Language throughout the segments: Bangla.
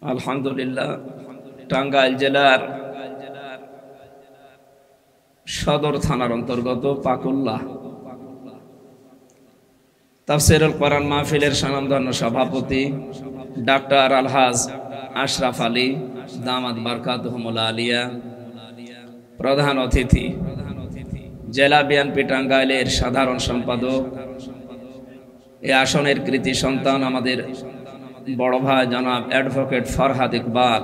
আলহামদুলিল্লাহ, টাঙ্গাইল জেলার সদর থানার অন্তর্গত পাকুল্লাহ তাফসীরুল কোরআন মাহফিলের স্বনামধন্য সভাপতি ডাক্তার আলহাজ আশরাফ আলী দামাত বারকাতুহুমুল আলিয়া, প্রধান অতিথি জেলা বিএনপি টাঙ্গাইলের সাধারণ সম্পাদক, এই আসনের কৃতি সন্তান আমাদের বড় ভাই জনাব অ্যাডভোকেট ফরহাদ ইকবাল,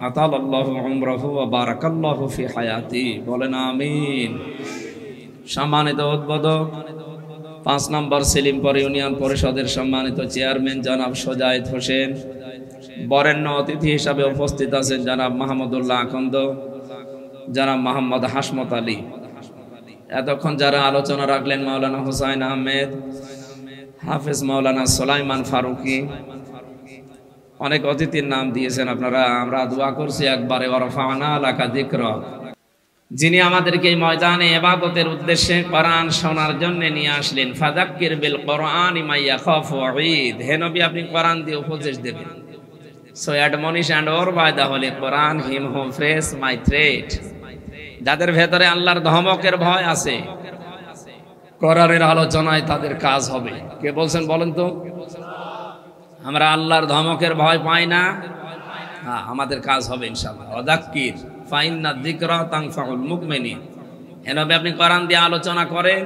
আতালাল্লাহু উমরাহু ওয়া বারাকাল্লাহু ফি হায়াতি, বলেন আমিন। সম্মানিত উদ্বোধক ৫ নম্বর সেলিমপুর ইউনিয়ন পরিষদের সম্মানিত চেয়ারম্যান জনাব সোজায়েত হোসেন, বরেণ্য অতিথি হিসাবে উপস্থিত আছেন জনাব মাহমুদুল্লাহ আকন্দ, জনাব মোহাম্মদ হাসমত আলী, এতক্ষণ যারা আলোচনা রাখলেন মাওলানা হুসাইন আহমেদ, হাফেজ মাওলানা সুলাইমান ফারুকি, অনেক অতিথির নাম দিয়েছেন আপনারা। আমরা দোয়া করছি একবারে ওয়ারফা'না লাকা যিকরাক, যিনি আমাদেরকে এই ময়দানে ইবাদতের উদ্দেশ্যে কোরআন শোনার জন্য নিয়ে আসলেন। ফাযাক্কির বিল কোরআনি মান ইয়াখাফু ওয়াঈদ, হে নবী আপনি কোরআন দিয়ে উপদেশ দেবেন। So admonish and or by the holy Quran him who fears my threat, যাদের ভেতরে আল্লাহর ধমকের ভয় আছে, কোরআনের আলোচনায় তাদের কাজ হবে। কে বলছেন বলেন তো? আমরা আল্লাহর ধমকের ভয় পাই না, হ্যাঁ আমাদের কাজ হবে ইনশাআল্লাহ। ওয়াযাক্কির ফাইন্না যিকরা তানফাউল মুমিনিন, এভাবে আপনি কোরআন দিয়ে আলোচনা করেন,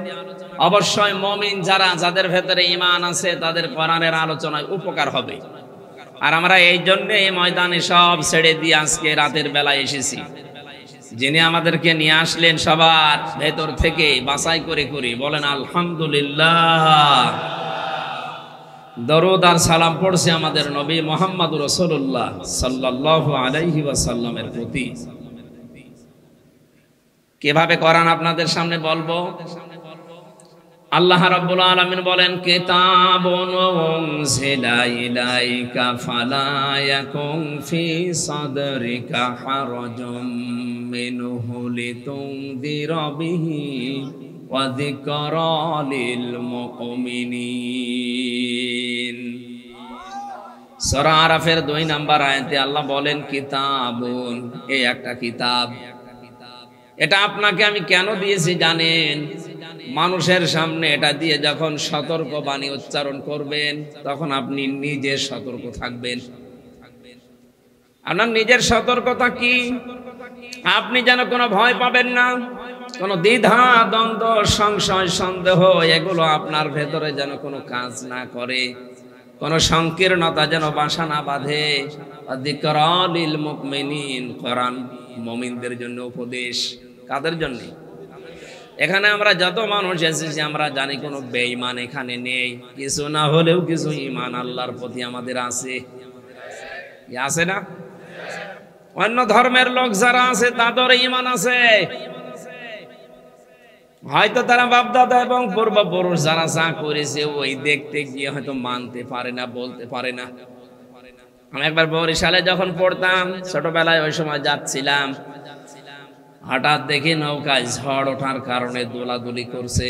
অবশ্যই মুমিন যাদের ভেতরে ঈমান আছে তাদের কোরআনের আলোচনায় উপকার হবে। আর আমরা এই জন্য এই ময়দানে সব ছেড়ে দিয়ে আজকে রাতের বেলায় এসেছি। যিনি আমাদেরকে নিয়ে আসলেন সবার ভেতর থেকে বাছাই করে করে বলেন আলহামদুলিল্লাহ। দরুদ আর সালাম পড়ছে আমাদের নবী মুহাম্মদুর রাসূলুল্লাহ সাল্লাল্লাহু আলাইহি ওয়াসাল্লামের প্রতি। কিভাবে কোরআন আপনাদের সামনে বলবো? আল্লাহ রাব্বুল আলামিন বলেন কিতাবুন উনজিলা ইলাইকা ফালা ইয়াকুন ফি সাদরিকা হারাজুম মিনহু লিতুনযিরা বিহি ওয়া যিকরা লিল মুমিনিন। সূরা আরাফের ২ নম্বর আয়াতে আল্লাহ বলেন কিতাবুন, এই একটা কিতাব। এটা আপনাকে আমি কেন দিয়েছি জানেন? মানুষের সামনে এটা দিয়ে যখন সতর্ক বাণী উচ্চারণ করবেন তখন আপনি নিজে সতর্ক থাকবেন। আপনার নিজের সতর্কতা কি? আপনি যেন কোনো ভয় পাবেন না, কোনো দ্বিধা দ্বন্দ্ব সংশয় সন্দেহ এগুলো আপনার ভেতরে যেন কোনো কাজ না করে, কোনো সংকীর্ণতা যেন বাসা না বাঁধে। যিকরা লিল মুমিনিন, কোরআন মুমিনদের জন্য উপদেশ। কাদের জন্য? এখানে আমরা যত মানুষ এসেছি আমরা জানি কোনো বেঈমান এখানে নেই, কিছু না হলেও কিছু ঈমান আল্লাহর প্রতি আমাদের আছে, আছে না? অন্য ধর্মের লোক যারা আছে তাদের ঈমান আছে, হয়তো তারা বাপদাদা এবং পূর্বপুরুষ যারা যা করেছে ওই দেখতে গিয়ে হয়তো মানতে পারে না, বলতে পারে না। আমি একবার বরিশালে যখন পড়তাম ছোটবেলায়, ওই সময় যাচ্ছিলাম, হঠাৎ দেখি নৌকায় ঝড় ওঠার কারণে দোলাদুলি করছে।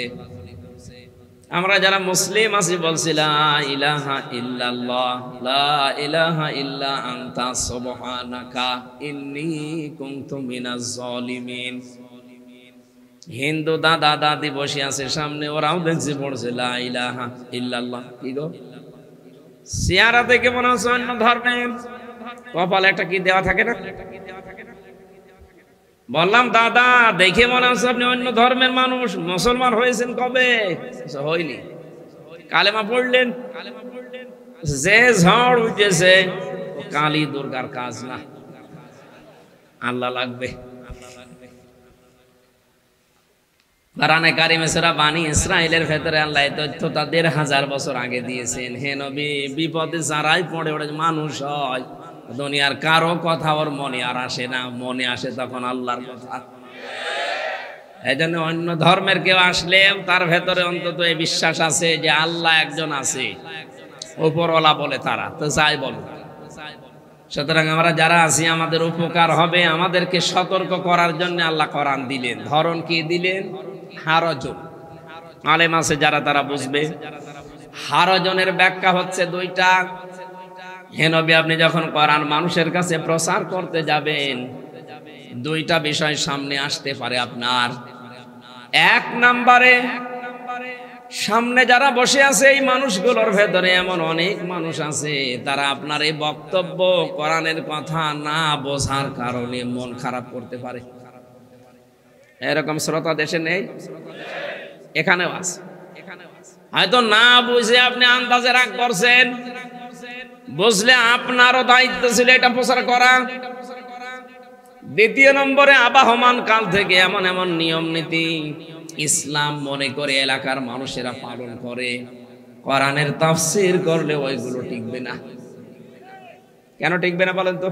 আমরা যারা মুসলিম আছি বলছি লা ইলাহা ইল্লাল্লাহ, লা ইলাহা ইল্লা আনতা সুবহানাকা ইন্নী কুনতু মিনাজ জালিমিন। হিন্দু দাদা দাদি বসে আছে সামনে, ওরাও দেখছি পড়ছে লা ইলাহা ইল্লাল্লাহ। কি গো, চেহারা দেখে মনে হচ্ছে অন্য ধর্মের, কপালে একটা কি দেওয়া থাকে না? বললাম দাদা দেখে মনে হচ্ছে আপনি অন্য ধর্মের মানুষ, মুসলমান হয়েছেন কবে? হয়নি। কালেমা পড়লেন? যে ঝড় উঠেছে কালী দুর্গার কাজ না, আল্লাহ লাগবে। কোরআনে কারিমে সূরা বানী ইসরাঈলের ভেতরে আল্লাহ এই তথ্যটা ১৫০০ বছর আগে দিয়েছেন। হে নবী, বিপদে যারাই পড়ে ওরা মানুষ হয়, দুনিয়ার কারো কথা ওর মনে আর আসে না, মনে আসে তখন আল্লাহর কথা। এই জন্য অন্য ধর্মের কেউ আসলেও তার ভেতরে অন্তত এই বিশ্বাস আছে যে আল্লাহ একজন আছে, উপরওয়ালা বলে তারা তো চাই বল। সুতরাং আমরা যারা আছি আমাদের উপকার হবে, আমাদেরকে সতর্ক করার জন্য আল্লাহ কোরআন দিলেন। ধরন কি দিলেন? হারজন। আলেম আছে যারা তারা বুঝবে। হারজনের ব্যাখ্যা হচ্ছে দুইটা। হে নবী, আপনি যখন কোরআন মানুষের কাছে প্রচার করতে যাবেন, দুইটা বিষয় সামনে আসতে পারে আপনার। এক নম্বরে, সামনে যারা বসে আছে এই মানুষগুলোর ভেতরে এমন অনেক মানুষ আছে, তারা আপনার এই বক্তব্য, কোরআনের কথা না বোঝার কারণে মন খারাপ করতে পারে। এরকম শ্রোতা দেশে নেই? এখানেও আছে। হয়তো না বুঝে আপনি আন্দাজে রাগ করছেন, বুঝলে আপনারও দায়িত্ব ছিল এটা প্রচার করা। দ্বিতীয় নম্বরে, আবাহমান কাল থেকে এমন এমন নিয়ম নীতি ইসলাম মনে করে এলাকার মানুষেরা পালন করে, কোরআনের তাফসীর করলে ওইগুলো টিকবে না। কেন টিকবে না বলেন তো?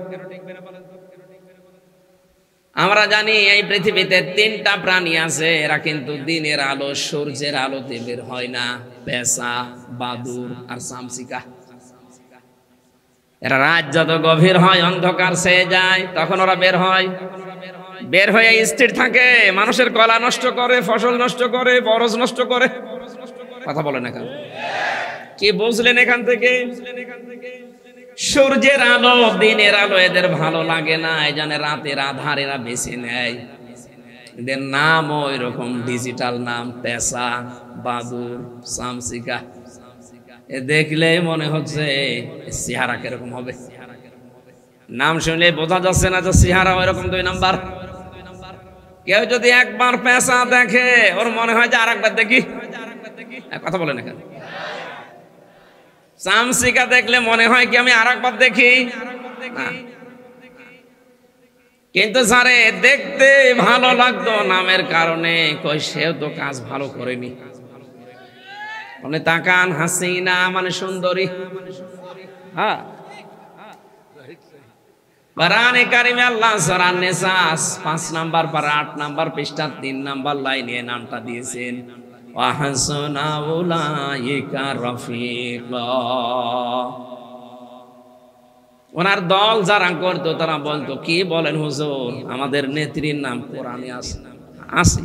আমরা জানি এই পৃথিবীতে তিনটা প্রাণী আছে, এরা কিন্তু দিনের আলো, সূর্যের আলোতে বের হয় না। পেঁচা, বাদুড় আর চামচিকা। এরা রাত যত গভীর হয়, অন্ধকার ছেয়ে যায়, তখন ওরা বের হয়। বের হয়ে স্থির থাকে, মানুষের কলা নষ্ট করে, ফসল নষ্ট করে, বরজ নষ্ট করে। কথা বলে না কেন? কি বুঝলেন এখান থেকে? সূর্যের আলো, দিনের আলো এদের ভালো লাগে না, এই জন্য রাতের আধার এরা বেছে নেয়। এদের নাম ওই রকম ডিজিটাল নাম, পেঁচা, বাদুড়, চামচিকা। এ দেখলে মনে হচ্ছে চেহারা কিরকম হবে। নাম শুনলে বোঝা যাচ্ছে না যে চেহারা ওই রকম 2 নাম্বার। কেউ যদি একবার পেঁচা দেখে, ওর মনে হয় যে আরেকবার দেখি। কথা বলে না কেন? চামচিকা দেখলে মনে হয় কি আমি আরেকবার দেখি। কিন্তু স্যারে দেখতে ভালো লাগতো নামের কারণে, কই সেও তো কাজ ভালো করেনি। মানে তাকান, হাসিনা মানে সুন্দরী। হ্যাঁ, কোরআনে কারিমে আল্লাহ সূরা নিসা 5 নাম্বার পারা 8 নাম্বার পৃষ্ঠা 3 নাম্বার লাইনে নামটা দিয়েছেন, ওয়া হাসনা উলাইকা রাফিকা। ওনার দল যারা করতো তারা বলতো, কি বলেন হুজুর, আমাদের নেত্রীর নাম কোরআনে আছে। আছে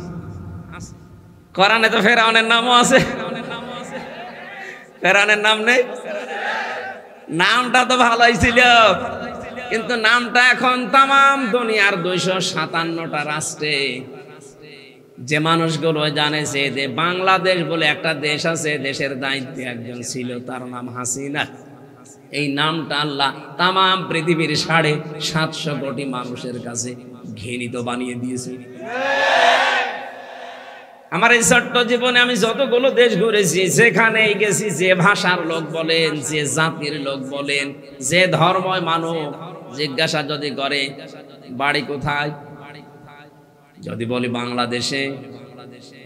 কোরআনে তো ফেরাউনের নামও আছে। ফেরাউনের নাম নেই? নামটা তো ভালোই ছিল, কিন্তু নামটা এখন তামাম দুনিয়ার 257টা রাষ্ট্রে যে মানুষগুলো জানে যে বাংলাদেশ বলে একটা দেশ আছে, দেশের দায়িত্বে একজন ছিল, তার নাম হাসিনা। এই নামটা আল্লাহ তামাম পৃথিবীর 750 কোটি মানুষের কাছে ঘৃণিত বানিয়ে দিয়েছে। আমার এই ছোট্ট জীবনে আমি যতগুলো দেশ ঘুরেছি, যেখানেই গেছি, যে ভাষার লোক বলেন, যে জাতির লোক বলেন, যে ধর্মই মানুষ, জিজ্ঞাসা যদি করে বাড়ি কোথায়, যদি বলি বাংলাদেশে,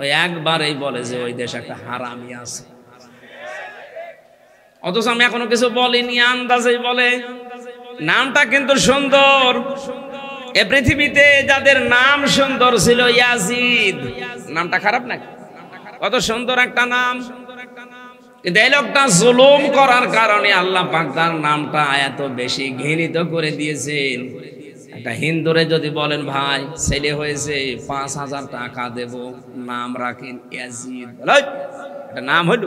ওই একবারেই বলে যে ওই দেশে একটা হারামি আছে। অথচ আমি এখনো কিছু বলিনি, আন্দাজেই বলে। নামটা কিন্তু সুন্দর। এ পৃথিবীতে যাদের নাম সুন্দর ছিল, ইয়াজিদ নামটা খারাপ নাকি? কত সুন্দর একটা নাম। কিন্তু এই লোকটা জুলুম করার কারণে আল্লাহ পাক তার নামটা এত বেশি ঘৃণিত করে দিয়েছেন। একটা হিন্দুরে যদি বলেন, ভাই ছেলে হয়েছে 5000 টাকা দেব, নাম রাখেন ইয়াজিদ, এটা নাম হইল?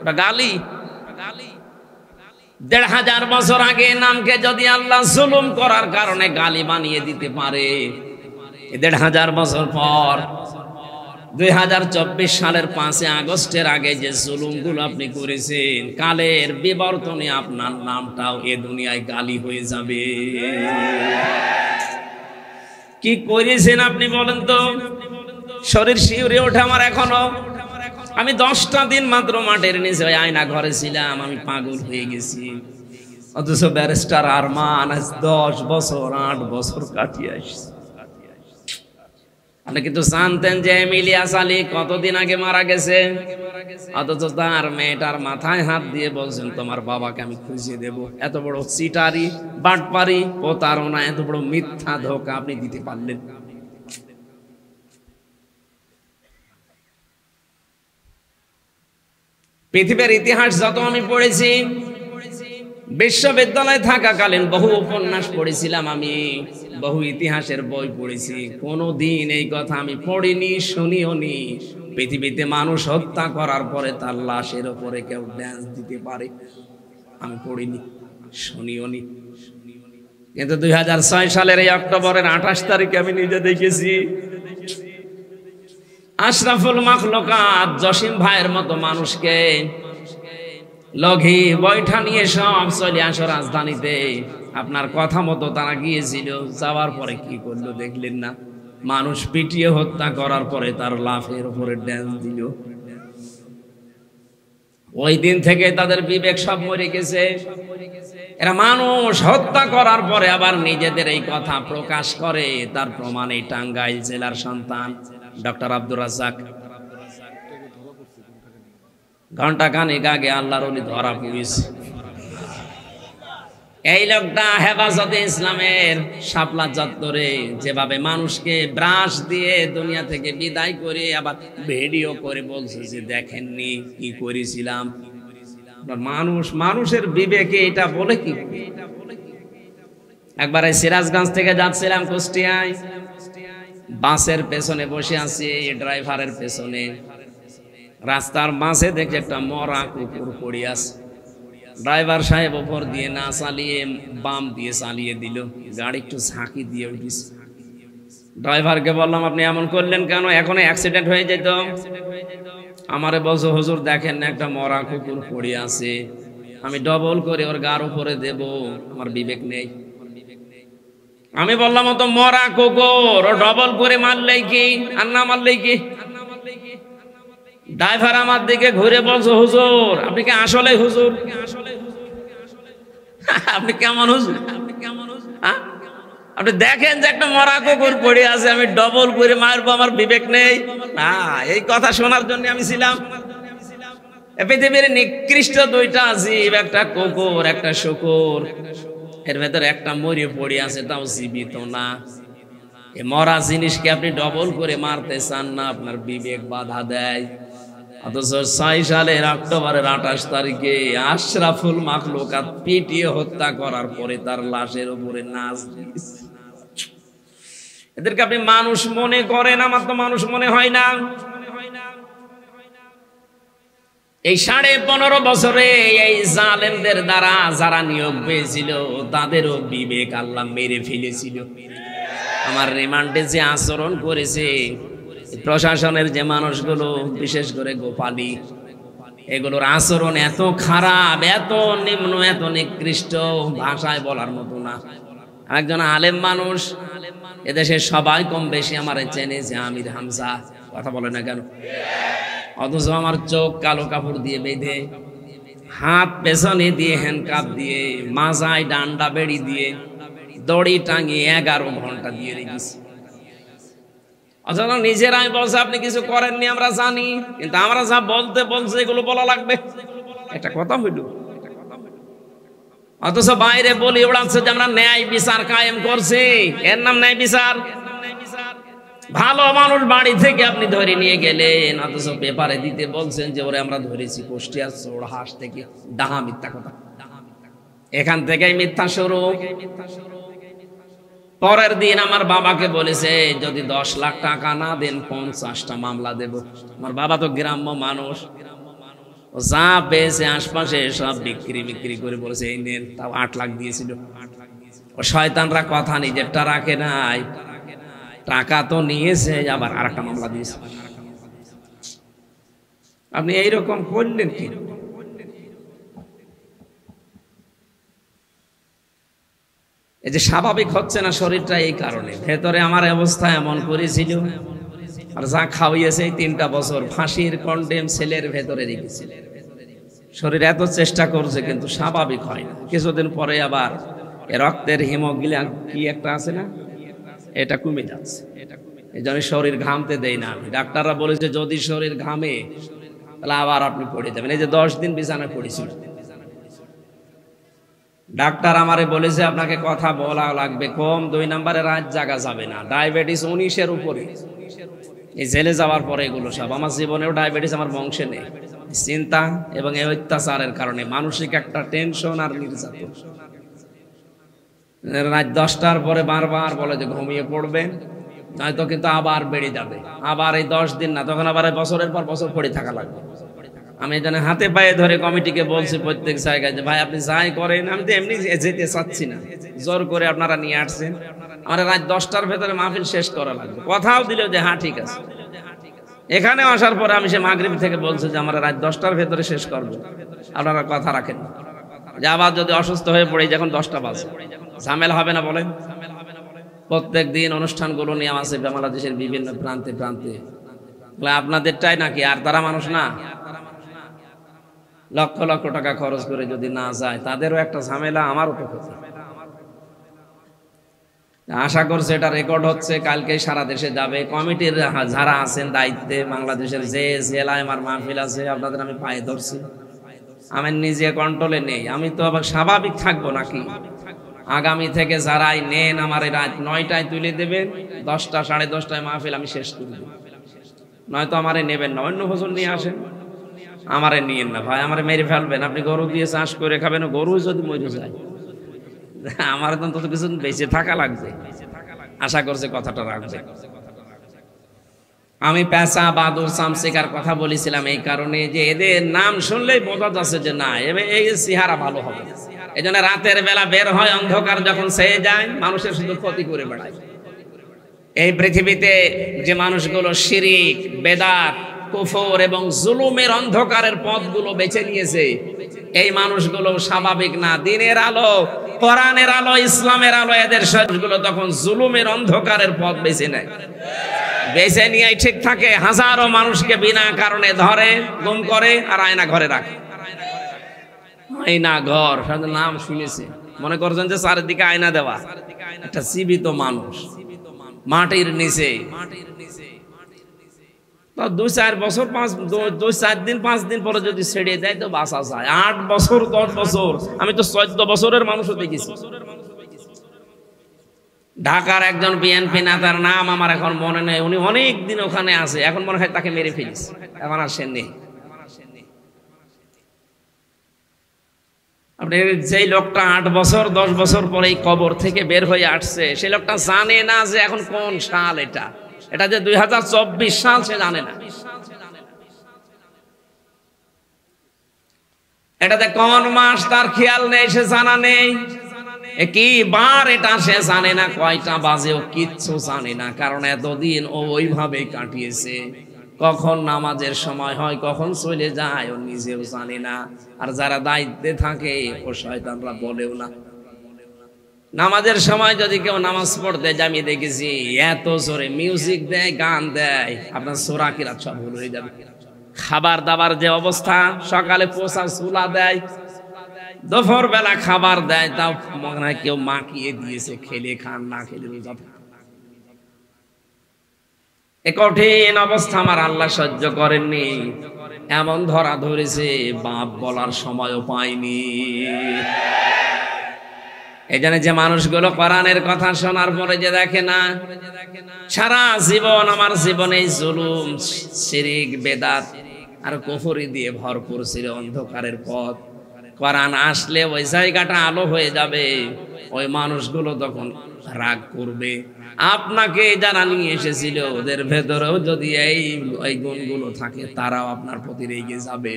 ওটা গালি। 1500 বছর আগে নামকে যদি আল্লাহ জুলুম করার কারণে গালি বানিয়ে দিতে পারে, 1500 বছর পর 2024 সালের 5 আগস্টের আগে যে জুলুমগুলো আপনি করেছেন, কালের বিবর্তনে আপনার নামটাও এ দুনিয়ায় গালি হয়ে যাবে। কি করেছেন আপনি বলেন তো? শরীর শিউরে ওঠে আমার এখনো। আমি 10টা দিন মাত্র মাঠের নিচে ওই আয়না ঘরে ছিলাম, আমি পাগল হয়ে গেছি। অথচ ব্যারিস্টার আরমান 10 বছর 8 বছর কাটিয়ে আসছে। আপনি কিন্তু জানতেন যে ইলিয়াস আলী কতদিন আগে মারা গেছে? অথচ তার মেয়েটার মাথায় হাত দিয়ে বলছেন, তোমার বাবাকে আমি খুঁজে দেব। এত বড় চিটারি, বাটপারি, প্রতারণা, এত বড় মিথ্যা ধোঁকা আপনি দিতে পারলেন? পৃথিবীর ইতিহাস যত আমি পড়েছি, বিশ্ববিদ্যালয়ে থাকাকালীন বহু উপন্যাস পড়েছিলাম, আমি বহু ইতিহাসের বই পড়েছি, কোনোদিন এই কথা আমি পড়িনি, শুনিও নি। পৃথিবীতে মানুষ হত্যা করার পরে তার লাশের উপরে কেউ ড্যান্স দিতে পারে, আমি পড়িনি, শুনিও নি। কিন্তু 2006 সালের এই অক্টোবরের 28 তারিখে আমি নিজে দেখেছি আশরাফুল মাখলুকাত জসিম ভাইয়ের মতো মানুষকে লগি বৈঠা নিয়ে সব চলে আসো রাজধানীতে। আপনার কথা মতো তারা গিয়েছিল, যাওয়ার পরে কি করলো দেখলেন না? মানুষ পিটিয়ে হত্যা করার পরে তার লাফের উপরে ড্যান্স দিল। ওই দিন থেকে তাদের বিবেক সব মরে গেছে। এরা মানুষ হত্যা করার পরে আবার নিজেদের এই কথা প্রকাশ করে। তার প্রমাণ এই টাঙ্গাইল জেলার সন্তান ডক্টর আব্দুর রাজ্জাক। ঘন্টা খানেক আগে আল্লাহর ওলি ধরা পড়েছে। এই লোকটা হেফাজতে ইসলামের শাপলা চত্বরে যেভাবে মানুষকে ব্রাশ দিয়ে দুনিয়া থেকে বিদায় করে আবার ভিডিও করে বলছে যে দেখেননি কি করেছিলাম। মানুষের বিবেকে এটা বলে কি? একবার সিরাজগঞ্জ থেকে যাচ্ছিলাম কুষ্টিয়ায়, বাসের পেছনে বসে আছি, ড্রাইভারের পেছনে। রাস্তার মাঝে দেখে একটা মরা কুকুর পড়ে আছে। ড্রাইভার সাহেব ওপর দিয়ে না চালিয়ে বাম দিয়ে চালিয়ে দিল, গাড়ি একটু ঝাঁকি দিয়ে উঠিস। ড্রাইভারকে বললাম আপনি এমন করলেন কেন? এখন অ্যাক্সিডেন্ট হয়ে যেত। আমারে বলছো হুজুর দেখেন না একটা মরা কুকুর পড়ে আছে, আমি ডবল করে ওর গার উপরে দেব, আমার বিবেক নেই। আমি বললাম তো মরা কুকুর, ও ডবল করে মারলেই কি আর না মারলেই কি? ড্রাইভার আমার দিকে ঘুরে বলছো হুজুর আপনি কি আসলে হুজুর? আপনি কেমন হুজুর? আপনি দেখেন যে একটা মরা কুকুর পড়ে আছে, আমি ডবল করে মারবো, আমার বিবেক নেই? এই কথা শোনার জন্য আমি ছিলাম। পৃথিবীর নিকৃষ্ট দুইটা জীব, একটা কুকুর একটা শুকুর, এর ভেতরে একটা মরে পড়ে আছে, তাও জীবিত না। এই মরা জিনিসকে আপনি ডবল করে মারতে চান না, আপনার বিবেক বাধা দেয়। অথচ 6 সালের অক্টোবরের 28 তারিখে আশরাফুল মাখলুকাত পিটিয়ে হত্যা করার পরে তার লাশের উপরে নাচ দিয়েছে। এদেরকে আপনি মানুষ মনে করেন, আমার তো মানুষ মনে হয় না। এই 15.5 বছরে এই জালেমদের দ্বারা যারা নিয়োগ পেয়েছিল তাদেরও বিবেক আল্লাহ মেরে ফেলেছিল। আমার রিমান্ডে যে আচরণ করেছে প্রশাসনের যে মানুষগুলো, বিশেষ করে গোপালী, এগুলোর আচরণ এত খারাপ, এত নিম্ন, এত নিকৃষ্ট, ভাষায় বলার মতো না। একজন আলেম মানুষ, এদেশের সবাই কম বেশি আমার চেনে যে আমির হামজা, কথা বলে না কেন? অথচ আমার চোখ কালো কাপড় দিয়ে বেঁধে, হাত পেছনে দিয়ে হ্যান্ডকাপ দিয়ে, মাজায় ডান্ডা বেড়ি দিয়ে, দড়ি টাঙিয়ে 11 ঘন্টা দিয়ে রেখেছি। অথচ নিজেরাই বলছে আপনি কিছু করেননি, আমরা জানি, কিন্তু আমরা যা বলতে বলছে এগুলো বলা লাগবে, একটা কথা হইল। অথচ বাইরে বলি ওড়াচ্ছে যে আমরা ন্যায় বিচার কায়েম করছি, এর নাম ন্যায় বিচার? ভালো মানুষ বাড়ি থেকে আপনি ধরে নিয়ে গেলেন, অথচ পেপারে দিতে বলছেন যে ওরে আমরা ধরেছি কুষ্টিয়া চোরহাট থেকে। ডাহা মিথ্যা কথা, এখান থেকেই মিথ্যা শুরু। পরের দিন আমার বাবাকে বলেছে যদি 10 লাখ টাকা না দেন 50টা মামলা দেব। আমার বাবা তো গ্রাম্য মানুষ, ও যা পেয়েছে আশপাশে সব বিক্রি করে বলেছে এই নেন, তাও 8 লাখ দিয়েছিল। ও শয়তানরা কথা নিজেরটা রাখে নাই, টাকা তো নিয়েছে, আবার আরেকটা মামলা দিয়েছে। আপনি এইরকম করলেন কি? এই যে স্বাভাবিক হচ্ছে না শরীরটা, এই কারণে। ভেতরে আমার অবস্থা এমন করেছিল, আর যা খাওয়াইয়েছে এই 3টা বছর ফাঁসির কন্ডেম সেলের ভেতরে রেখেছিল। শরীর এত চেষ্টা করছে কিন্তু স্বাভাবিক হয় না। কিছুদিন পরে আবার রক্তের হিমোগ্লোবিন কি একটা আছে না, এটা কমে যাচ্ছে। এই জন্য শরীর ঘামতে দেয় না। ডাক্তাররা বলেছে যদি শরীর ঘামে তাহলে আবার আপনি পড়ে যাবেন। এই যে 10 দিন বিছানায় পড়েছিল, ডাক্তার আমারে বলেছে আপনাকে কথা বলা লাগবে কম, 2 নম্বরে রাত জাগা যাবে না, ডায়াবেটিস 19-এর উপরে। এই জেলে যাওয়ার পরে এগুলো সব, আমার জীবনেও ডায়াবেটিস আমার বংশে নেই। চিন্তা এবং এই অত্যাচারের কারণে মানসিক একটা টেনশন আর নির্যাতন। রাত 10টার পরে বারবার বলে যে ঘুমিয়ে পড়বেন, নয়তো কিন্তু আবার বেড়ে যাবে। আবার এই 10 দিন না, তখন আবার বছরের পর বছর পড়ে থাকা লাগবে। আমি এখানে হাতে পায়ে ধরে কমিটিকে বলছি প্রত্যেক জায়গায় যে ভাই আপনি যাই করেন, আমি তো এমনি যেতে চাচ্ছি না, জোর করে আপনারা নিয়ে আসছেন, আমার রাত 10টার ভেতরে মাহফিল শেষ করা লাগবে। কথাও দিল যে হ্যাঁ ঠিক আছে। এখানে আসার পরে আমি সে মাগরিব থেকে বলছি যে আমরা রাত 10টার ভেতরে শেষ করবো, আপনারা কথা রাখেন, যে আবার যদি অসুস্থ হয়ে পড়ে যখন 10টা বাজে ঝামেলা হবে না বলেন। প্রত্যেক দিন অনুষ্ঠানগুলো নিয়ে আছে বাংলাদেশের বিভিন্ন প্রান্তে প্রান্তে, আপনাদেরটাই নাকি আর তারা মানুষ না? লক্ষ লক্ষ টাকা খরচ করে যদি না যায় তাদেরও একটা ঝামেলা, আমারও তো ক্ষতি। আশা করছে এটা রেকর্ড হচ্ছে, কালকে সারা দেশে যাবে। কমিটির যারা আছেন দায়িত্বে, বাংলাদেশের যে জেলায় আমার মাহফিল আছে আপনাদের আমি পায়ে ধরছি, আমি নিজে কন্ট্রোলে নেই। আমি তো আবার স্বাভাবিক থাকবো নাকি? আগামী থেকে যারাই নেন আমার রাত 9টায় তুলে দেবেন, 10টা 10:30টায় মাহফিল আমি শেষ করে দেব। নয়তো আমারে নেবেন না, অন্য হুজুর নিয়ে আসেন, আমারে নিয়েন না ভাই, আমারে মেরে ফেলবেন। আপনি গরু দিয়ে চাষ করে খাবেন, গরু যদি মরে যায় আমার তো কিছু বেঁচে থাকা লাগবে। আশা করছে কথাটা রাখবে। আমি পেশা বাদুর সামসিকার কথা বলেছিলাম এই কারণে যে এদের নাম শুনলেই বোঝা যাচ্ছে যে না এই চেহারা ভালো হবে। এই জন্য রাতের বেলা বের হয় অন্ধকার যখন সেয়ে যায়, মানুষের শুধু ক্ষতি করে বেড়ায়। এই পৃথিবীতে যে মানুষগুলো শিরিক, বেদাত, কুফর এবং জুলুমের অন্ধকারের পথগুলো বেছে নিয়েছে, এই মানুষগুলো স্বাভাবিক না। দিনের আলো, কোরআনের আলো, ইসলামের আলো, এদের সবগুলো তখন জুলুমের অন্ধকারের পথ বেছে নেয়। বেছে নিয়ে ঠিক থাকে, হাজারো মানুষকে বিনা কারণে ধরে, গুম করে আর আয়না ঘরে রাখে। আয়না ঘর নাম শুনেছে, মনে করছেন যে চারিদিকে আয়না দেওয়া, একটা জীবিত মানুষ মাটির নিচে। 2-4 বছর 2-4 দিন 5 দিন পরে যদি ছেড়ে দেয় তো বাঁচা যায়। 8 বছর 10 বছর, আমি তো 14 বছরের মানুষও দেখেছি। ঢাকার একজন বিএনপি নেতার নাম আমার এখন মনে নেই, উনি অনেক দিন ওখানে আছে, এখন মনে হয় তাকে মেরে ফেলিস, এখন আর সে নেই। আপনি যেই লোকটা 8 বছর 10 বছর পরে এই কবর থেকে বের হয়ে আসছে, সেই লোকটা জানে না যে এখন কোন সাল, এটা যে 2024 সাল সে জানে না। এটাতে কোন মাস তার খেয়াল নেই, সে জানা নেই। কি বার এটা সে জানে না, কয়টা বাজে ও কিচ্ছু জানে না, কারণ এতদিন ও ওইভাবে কাটিয়েছে। কখন নামাজের সময় হয়, কখন চলে যায় ও নিজেও জানে না। আর যারা দায়িত্বে থাকে ও শয়তানরা বলেও না। নামাজের সময় যদি কেউ নামাজ পড়তে যায়, আমি দেখেছি এত জোরে মিউজিক দেয়, গান দেয়, আপনার সূরা কিরাত সব ভুল হয়ে যাবে। খাবার দাবার যে অবস্থা, সকালে পোষা চুলা দেয়, দুপুর বেলা খাবার দেয়, তাও মনে হয় কেউ মাখিয়ে দিয়েছে, খেলে খান না খেলে যাবে। এ কঠিন অবস্থা আমার আল্লাহ সহ্য করেননি, এমন ধরা ধরেছে বাপ বলার সময়ও পাইনি। এই জন্য যে মানুষগুলো কোরআনের কথা শোনার পরে যে দেখে না, সারা জীবন আমার জীবনে জুলুম, শিরিক, বেদাত আর কুফরি দিয়ে ভরপুর ছিল অন্ধকারের পথ। কোরআন আসলে ওই জায়গাটা আলো হয়ে যাবে, ওই মানুষগুলো তখন রাগ করবে। আপনাকে যারা নিয়ে এসেছিল ওদের ভেতরেও যদি এই গুণগুলো থাকে, তারাও আপনার প্রতি রেগে যাবে।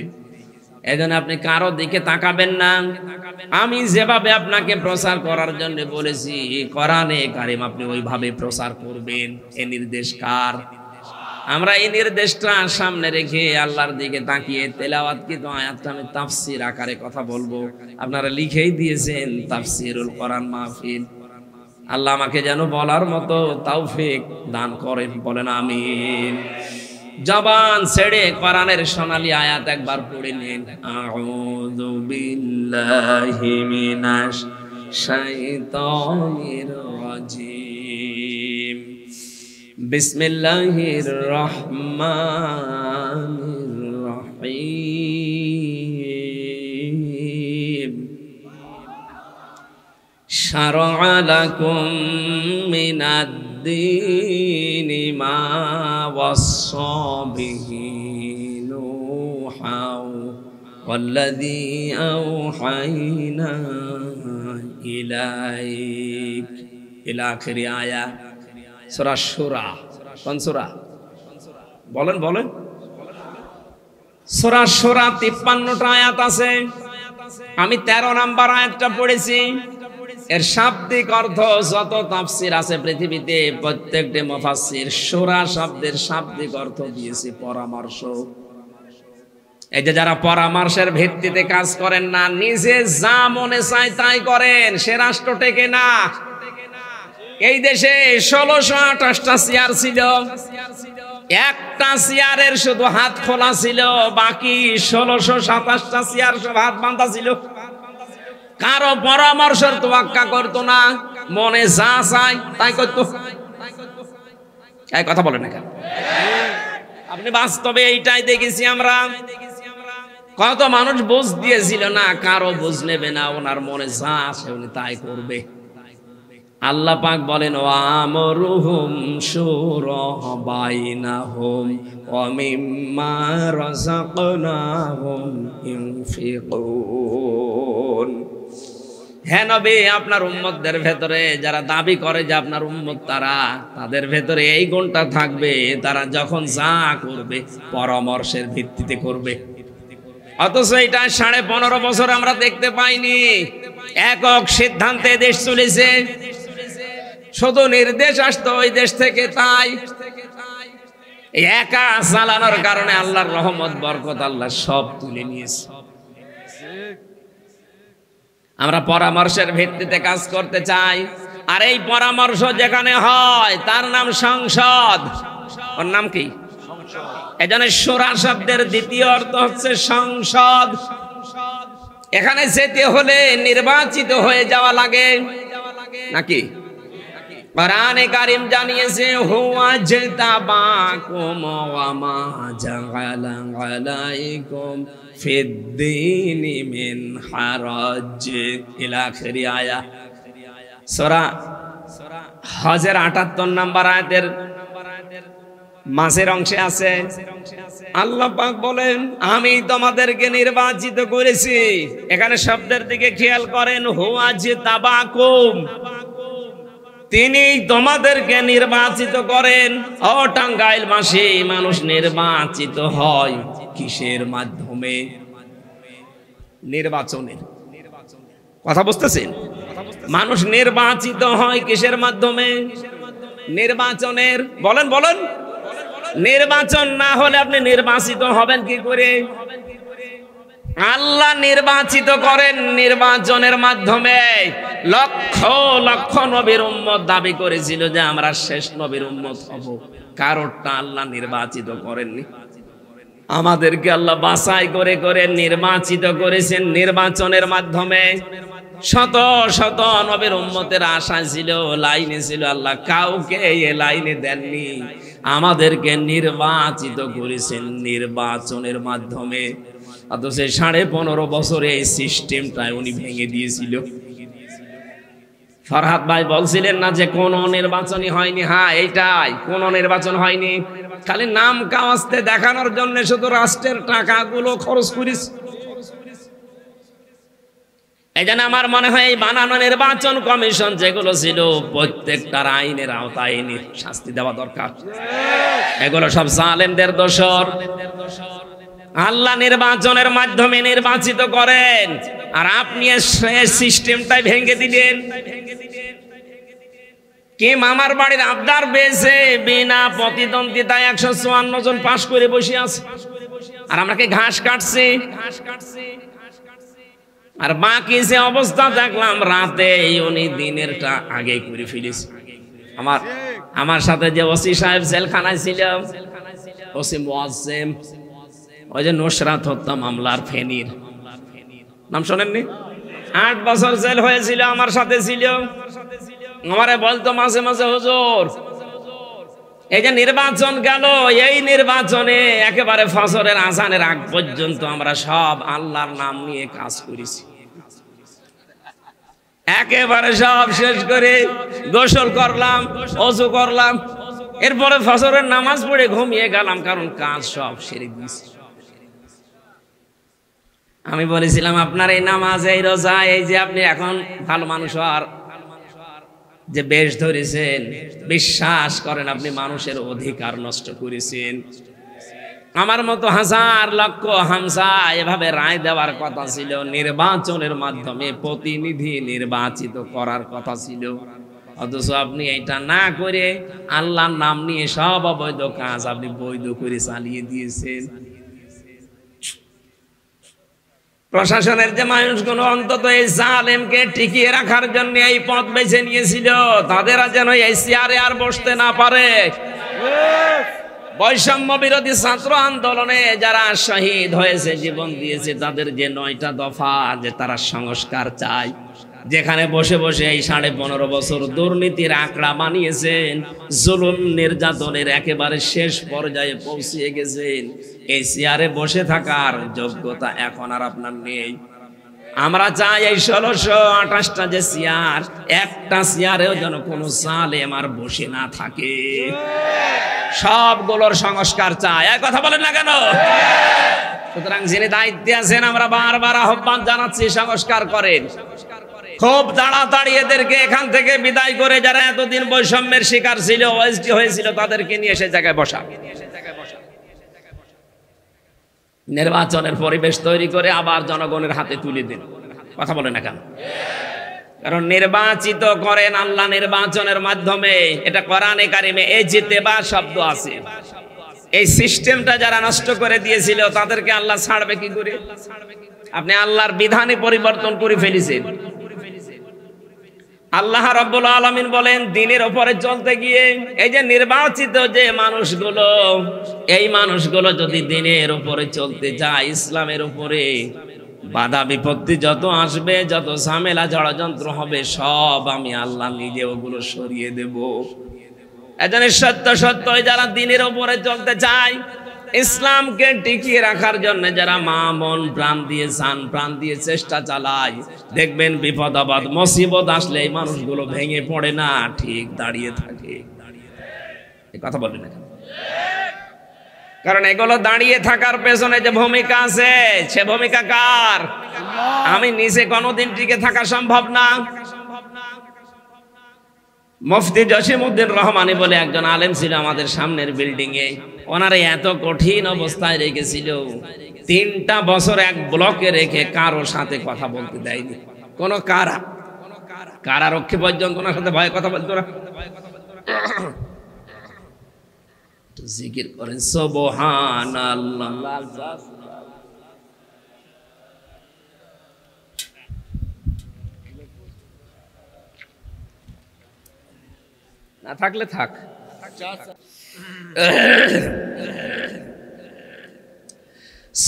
এজন্য আপনি কারো দিকে তাকাবেন না। আমি যেভাবে আপনাকে প্রচার করার জন্য বলেছি, কোরআনে কারিম আপনি ওইভাবে প্রচার করবেন। এ নির্দেশ কার? আমরা এই নির্দেশটা সামনে রেখে আল্লাহর দিকে তাকিয়ে তেলাওয়াতকৃত আয়াতটা আমি তাফসীর আকারে কথা বলবো। আপনারা লিখেই দিয়েছেন তাফসীরুল কোরআন মাহফিল। আল্লাহ আমাকে যেন বলার মতো তৌফিক দান করেন, বলেন আমিন। জবান ছেড়ে কোরআনের সোনালী আয়াত একবার পড়ে নিন। আউযু বিল্লাহি মিনাশ শাইতানির রাজিম। বিসমিল্লাহির রহমানির রহিম। শারআ লাকুম মিনাদ-দীনি মা ওয়াসসা বিহি নূহা ওয়াল্লাযী আওহাইনা ইলাইক ইলা আখিরি আয়া। সূরা শুরা। কোন সূরা? বলেন। সূরা শূরা 53টা আয়াত আছে, আমি 13 নাম্বার আয়াতটা পড়েছি। এর শাব্দিক অর্থ যত তাফসীর আছে পৃথিবীতে প্রত্যেকটি মুফাসসির শূরা শব্দের শাব্দিক অর্থ দিয়েছে পরামর্শ। এই যে যারা পরামর্শের ভিত্তিতে কাজ করেন না, নিজে যা মনে চায় তাই করেন, সে রাষ্ট্র টেকে না। এই দেশে 1628টা চেয়ার ছিল, একটা চেয়ারের শুধু হাত খোলা ছিল, বাকি 1627টা চেয়ার সব হাত বাঁধা ছিল। কারো পরামর্শের তোয়াক্কা করতো না, মনে যা চায় তাই করতো। এই কথা বলেন না কেন? আপনি বাস্তবে এইটাই দেখেছি আমরা। কত মানুষ বুঝ দিয়েছিল না, কারো বুঝ নেবে না, ওনার মনে যা আসে উনি তাই করবে। আল্লাহ পাক বলেন ওয়ামরুহুম শুরা বাইনাহুম ওয়া মিম্মা রাযাকনাহুম ইউনফিকুন। হে নবী, আপনার উম্মতদের ভেতরে যারা দাবি করে যে আপনার উম্মত তাদের ভেতরে এই গুণটা থাকবে, তারা যখন যা করবে পরামর্শের ভিত্তিতে করবে। অথচ এটা 15.5 বছর আমরা দেখতে পাইনি। একক সিদ্ধান্তে দেশ চলেছে, শুধু নির্দেশ আসতো ওই দেশ থেকে, তাই একা চালানোর কারণে আল্লাহর রহমত বরকত আল্লাহ সব তুলে নিয়েছে। আমরা পরামর্শের ভিত্তিতে কাজ করতে চাই, আর এই পরামর্শ যেখানে হয় তার নাম সংসদ। ওর নাম কি? এজন্য শূরা শব্দের দ্বিতীয় অর্থ হচ্ছে সংসদ। এখানে যেতে হলে নির্বাচিত হয়ে যাওয়া লাগে নাকি? কোরআনে কারীম জানিয়েছে হুয়া জিতাবাকুম ওয়া মা জাআলা আলাইকুম ফিদ্দীনি মিন হারাজ ইলা আখিরি আয়া। সূরা হজের 78 নম্বর আয়াতের মাঝের অংশে আছে, আল্লাহ পাক বলেন আমি তোমাদেরকে নির্বাচিত করেছি। এখানে শব্দের দিকে খেয়াল করেন, হুয়া জিতাবাকুম, তিনি তোমাদেরকে নির্বাচিত করেন। ও টাঙ্গাইলবাসী, মানুষ নির্বাচিত হয় কিসের মাধ্যমে? নির্বাচনের। কথা বুঝতেছেন? মানুষ নির্বাচিত হয় কিসের মাধ্যমে? নির্বাচনের। বলেন বলেন। নির্বাচন না হলে আপনি নির্বাচিত হবেন কি করে? আল্লাহ নির্বাচিত করেন নির্বাচনের মাধ্যমে। লক্ষ লক্ষ নবীর উম্মত দাবি করেছিল যে আমরা শেষ নবীর উম্মত হব, কারোরটা আল্লাহ নির্বাচিত করেননি। আমাদেরকে আল্লাহ বাছাই করে করে নির্বাচিত করেছেন নির্বাচনের মাধ্যমে। শত শত নবীর উম্মতের আশা ছিল, লাইনে ছিল, আল্লাহ কাউকে এই লাইনে দেননি। আমাদেরকে নির্বাচিত করেছেন নির্বাচনের মাধ্যমে। অথচ 15.5 বছরে এই সিস্টেমটাই উনি ভেঙে দিয়েছিল। ফরহাদ ভাই বলছিলেন না যে কোন নির্বাচনই হয়নি? হ্যাঁ, এইটাই, কোন নির্বাচন হয়নি, খালি নাম কাওয়াজতে দেখানোর জন্য শুধু রাষ্ট্রের টাকাগুলো খরচ করিস। এই জন্য আমার মনে হয় এই বানানো নির্বাচন কমিশন যেগুলো ছিল প্রত্যেকটার আইনের আওতায় এনে শাস্তি দেওয়া দরকার। এগুলো সব জালেমদের দোসর। আল্লাহ নির্বাচনের মাধ্যমে নির্বাচিত করেন, আর আপনি সিস্টেমটাই ভেঙে দিলেন। কি মামার বাড়ির আবদার পেয়েছে, বিনা প্রতিদ্বন্দ্বিতায় 154 জন পাশ করে বসে আছে, আর আমরা কি ঘাস কাটছি? আর বাকি যে অবস্থা দেখলাম রাতে, উনি দিনেরটা আগে করে ফেলেছে। আমার সাথে যে ওসি সাহেব জেলখানায় ছিল, ওসি মুয়াজ্জেম, ওই যে নুসরাত হত্যা মামলার ফেনীর, নাম শোনেননি? 8 বছর জেল হয়েছিল, আমার সাথে ছিল। আমারে বলতো মাঝে মাঝে, হুজুর এই যে নির্বাচন গেল, এই নির্বাচনে একেবারে ফজরের আজানের আগ পর্যন্ত আমরা সব আল্লাহর নাম নিয়ে কাজ করেছি, একেবারে সব শেষ করে গোসল করলাম, ওযু করলাম, এরপরে ফজরের নামাজ পড়ে ঘুমিয়ে গেলাম, কারণ কাজ সব সেরে দিয়েছি। আমি বলেছিলাম আপনার এই নামাজ, এই রোজা, এই যে আপনি এখন ভালো মানুষ আর যে বেশ ধরেছেন, বিশ্বাস করেন আপনি মানুষের অধিকার নষ্ট করেছেন। আমার মতো হাজার লক্ষ হামসা এভাবে রায় দেওয়ার কথা ছিল, নির্বাচনের মাধ্যমে প্রতিনিধি নির্বাচিত করার কথা ছিল। অথচ আপনি এটা না করে আল্লাহর নাম নিয়ে সব অবৈধ কাজ আপনি বৈধ করে চালিয়ে দিয়েছেন। প্রশাসনের যে মানুষগুলো অন্তত এই জালেমকে টিকিয়ে রাখার জন্য এই পথ বেছে নিয়েছিল, তাদের যেন এই চেয়ারে আর বসতে না পারে। বৈষম্য বিরোধী ছাত্র আন্দোলনে যারা শহীদ হয়েছে, জীবন দিয়েছে, তাদের যে 9টা দফা যে তারা সংস্কার চায়, যেখানে বসে বসে এই 15.5 বছর দুর্নীতির আঁকড়া বানিয়েছেন, জুলুম নির্যাতনের একেবারে শেষ পর্যায়ে পৌঁছিয়ে গেছেন, এই চেয়ারে বসে থাকার যোগ্যতা এখন আর আপনার নেই। আমরা চাই এই 1628টা যে চেয়ার, একটা চেয়ারেও যেন কোনো জালেম আর বসে না থাকে। সবগুলোর সংস্কার চাই, এক কথা বলেন না কেন? সুতরাং যিনি দায়িত্বে আছেন, আমরা বারবার আহ্বান জানাচ্ছি, সংস্কার করেন। খুব তাড়াতাড়ি এদেরকে এখান থেকে বিদায় করে যারা এতদিন বৈষম্যের শিকার ছিল, ওএসডি হয়েছিল, তাদেরকে নিয়ে সে জায়গায় বসা, নির্বাচনের পরিবেশ তৈরি করে আবার জনগণের হাতে তুলে দিন। কথা বলে না কেন? কারণ নির্বাচিত করেন আল্লাহ নির্বাচনের মাধ্যমে। এটা কোরআনে কারিমে ইজতিবা শব্দ আছে। এই সিস্টেমটা যারা নষ্ট করে দিয়েছিল, তাদেরকে আল্লাহ ছাড়বে কি করে? আপনি আল্লাহর বিধানে পরিবর্তন করে ফেলেছেন। আল্লাহ রাব্বুল আলামিন বলেন, দিনের উপরে চলতে গিয়ে এই যে নির্বাচিত যে মানুষগুলো, এই মানুষগুলো যদি দিনের উপরে চলতে যায়, ইসলামের উপরে, বাধা বিপত্তি যত আসবে, যত ঝামেলা ষড়যন্ত্র হবে, সব আমি আল্লাহ নিজে ওগুলো সরিয়ে দেব। এজন্য সত্য সত্যই যারা দিনের উপরে চলতে চায়, ইসলামকে টিকিয়ে রাখার জন্য যারা মা মন প্রাণ দিয়ে চান, প্রাণ দিয়ে চেষ্টা চালায়, দেখবেন বিপদ আপদ মুসিবত আসলে এই মানুষগুলো ভেঙে পড়ে না, ঠিক দাঁড়িয়ে থাকে। এই কথা বলবেন না? কারণ এগুলো দাঁড়িয়ে থাকার পেছনে যে ভূমিকা আছে, সে ভূমিকা কার? আমি নিজে কোনোদিন টিকে থাকা সম্ভব না। মুফতি জসিমউদ্দিন রহমানী বলে একজন আলেম ছিল আমাদের সামনের বিল্ডিং এ। ওনারা এত কঠিন অবস্থায় রেখেছিল, 3টা বছর এক ব্লকে রেখে কারো সাথে কথা বলতে দেয়নি। কোন কারারক্ষী পর্যন্ত ওনার সাথে ভয়ে কথা বলতো না। জিকির করেন সুবহানাল্লাহ। না থাকলে থাক।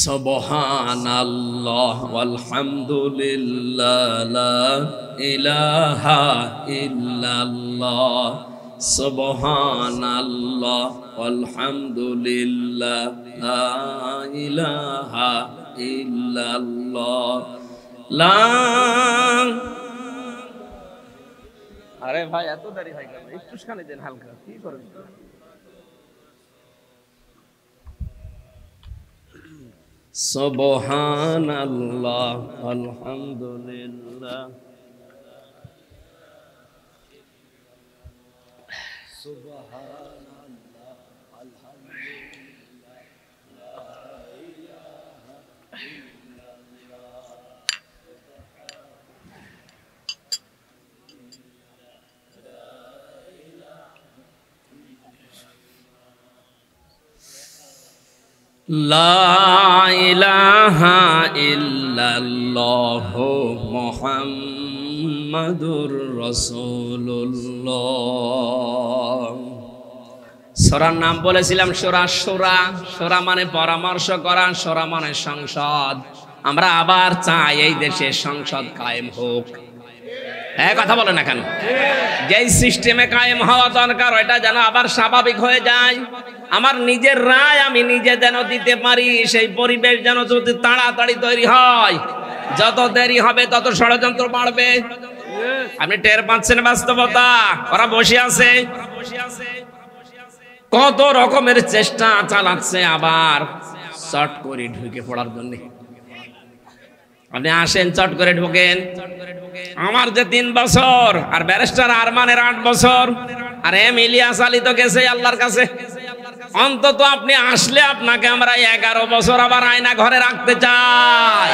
সুবহানাল্লাহ ওয়ালহামদুলিল্লাহ লা ইলাহা ইল্লাল্লাহ। সুবহানাল্লাহ ওয়ালহামদুলিল্লাহ লা ইলাহা ইল্লাল্লাহ। আরে ভাই এত দেরি হয় কেন? একটু শানে দেন হালকা, কি করেন? সুবহানাল্লাহ আলহামদুলিল্লাহ। সুবহানাল্লাহ আলহামদুলিল্লাহ লা ইলাহা ইল্লাল্লাহ। লা ইলাহা ইল্লাল্লাহ মুহাম্মাদুর রাসূলুল্লাহ। সূরার নাম বলেছিলাম সূরা শূরা। শূরা মানে পরামর্শ করা, শূরা মানে সংসদ। আমরা আবার চাই এই দেশে সংসদ কায়েম হোক। হ্যাঁ, কথা বলে না কেন? যেই সিস্টেমে কায়েম হওয়া দরকার, ওইটা যেন আবার স্বাভাবিক হয়ে যায়। আমার নিজের রায় আমি নিজে যেন দিতে পারি, সেই পরিবেশ যেন যদি তাড়াতাড়ি তৈরি হয়। যত দেরি হবে তত ষড়যন্ত্র বাড়বে। আপনি টের পাচ্ছেন বাস্তবতা? ওরা বসে আছে, কত রকমের চেষ্টা চালাচ্ছে আবার চট করে ঢুকে পড়ার জন্য। আপনি আসেন, চট করে ঢোকেন। আমার যে 3 বছর, আর ব্যারিস্টার আরমানের 8 বছর, আর এম ইলিয়াস আলী তো গেছে আল্লাহর কাছে। অন্তত আপনি আসলে আপনাকে আমরা 11 বছর আবার আয়না ঘরে রাখতে চাই,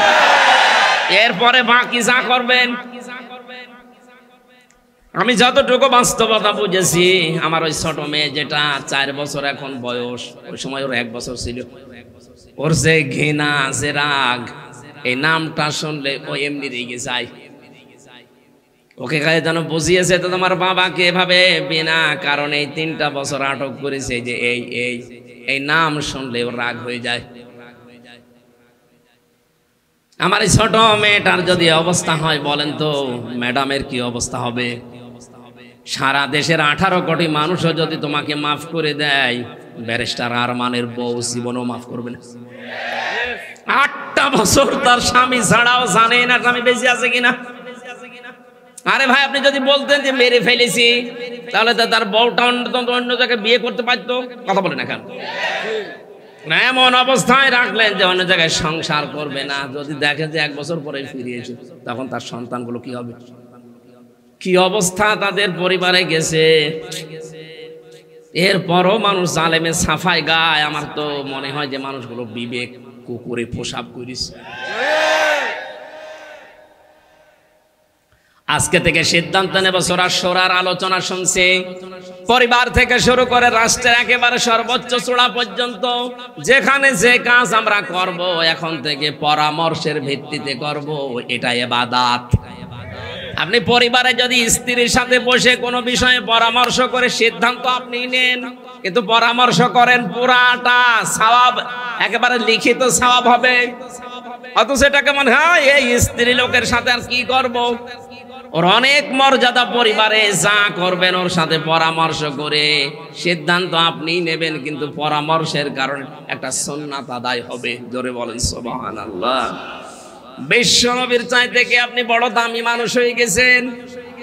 এরপরে বাকি যা করবেন। আমি যতটুকু বাস্তবতা বুঝেছি, আমার ওই ছোট মেয়ে যেটা 4 বছর এখন বয়স, ওই সময় ওর 1 বছর ছিল, ওর যে ঘৃণা, যে রাগ, এই নামটা শুনলে ও এমনি রেগে যায়। ওকে কাজে যেন বুঝিয়েছে তো তোমার বাবাকে এভাবে বিনা কারণে 3টা বছর আটক করেছে, যে এই নাম শুনলে ওর রাগ হয়ে যায়। আমার এই ছোট মেয়েটার যদি অবস্থা হয়, বলেন তো ম্যাডামের কি অবস্থা হবে? সারা দেশের 18 কোটি মানুষও যদি তোমাকে মাফ করে দেয়, ব্যারিস্টার আরমানের বউ জীবনও মাফ করবে না। 8টা বছর তার স্বামী ছাড়াও জানে না স্বামী বেঁচে আছে কিনা। আরে ভাই, আপনি যদি বলতেন যে মেরে ফেলেছি, তাহলে তো তার বউটা অন্য জায়গায় বিয়ে করতে পারতো। কথা বলে না কেন? এমন অবস্থায় রাখলেন যে অন্য জায়গায় সংসার করবে না। যদি দেখেন যে 1 বছর পরে ফিরিয়েছে, তখন তার সন্তানগুলো কি হবে? কি অবস্থা তাদের পরিবারে গেছে। এরপরও মানুষ জালেমে সাফাই গায়। আমার তো মনে হয় যে মানুষগুলো বিবেক কুকুরে পোশাক করিস। আজকে থেকে সিদ্ধান্ত নেব, সোরার আলোচনা শুনছে, পরিবার থেকে শুরু করে রাষ্ট্রের একেবারে সর্বোচ্চ চূড়া পর্যন্ত যেখানে যে কাজ আমরা করব, এখন থেকে পরামর্শের ভিত্তিতে করব। এটা ইবাদত। আপনি পরিবারে যদি স্ত্রীর সাথে বসে কোনো বিষয়ে পরামর্শ করে সিদ্ধান্ত আপনি নেন, কিন্তু পরামর্শ করেন পুরাটা সওয়াব, একেবারে লিখিত সওয়াব হবে। অথচ এটাকে মনে হয় এই স্ত্রী লোকের সাথে আর কি করব। ওর অনেক মর্যাদা পরিবারে, যা করবেন ওর সাথে পরামর্শ করে সিদ্ধান্ত আপনি নেবেন, কিন্তু পরামর্শের কারণে একটা সুন্নাত আদায় হবে। জোরে বলেন সুবহানাল্লাহ। বিশ্বনবীর চাইতে কি আপনি বড় দামি মানুষ হয়ে গেছেন?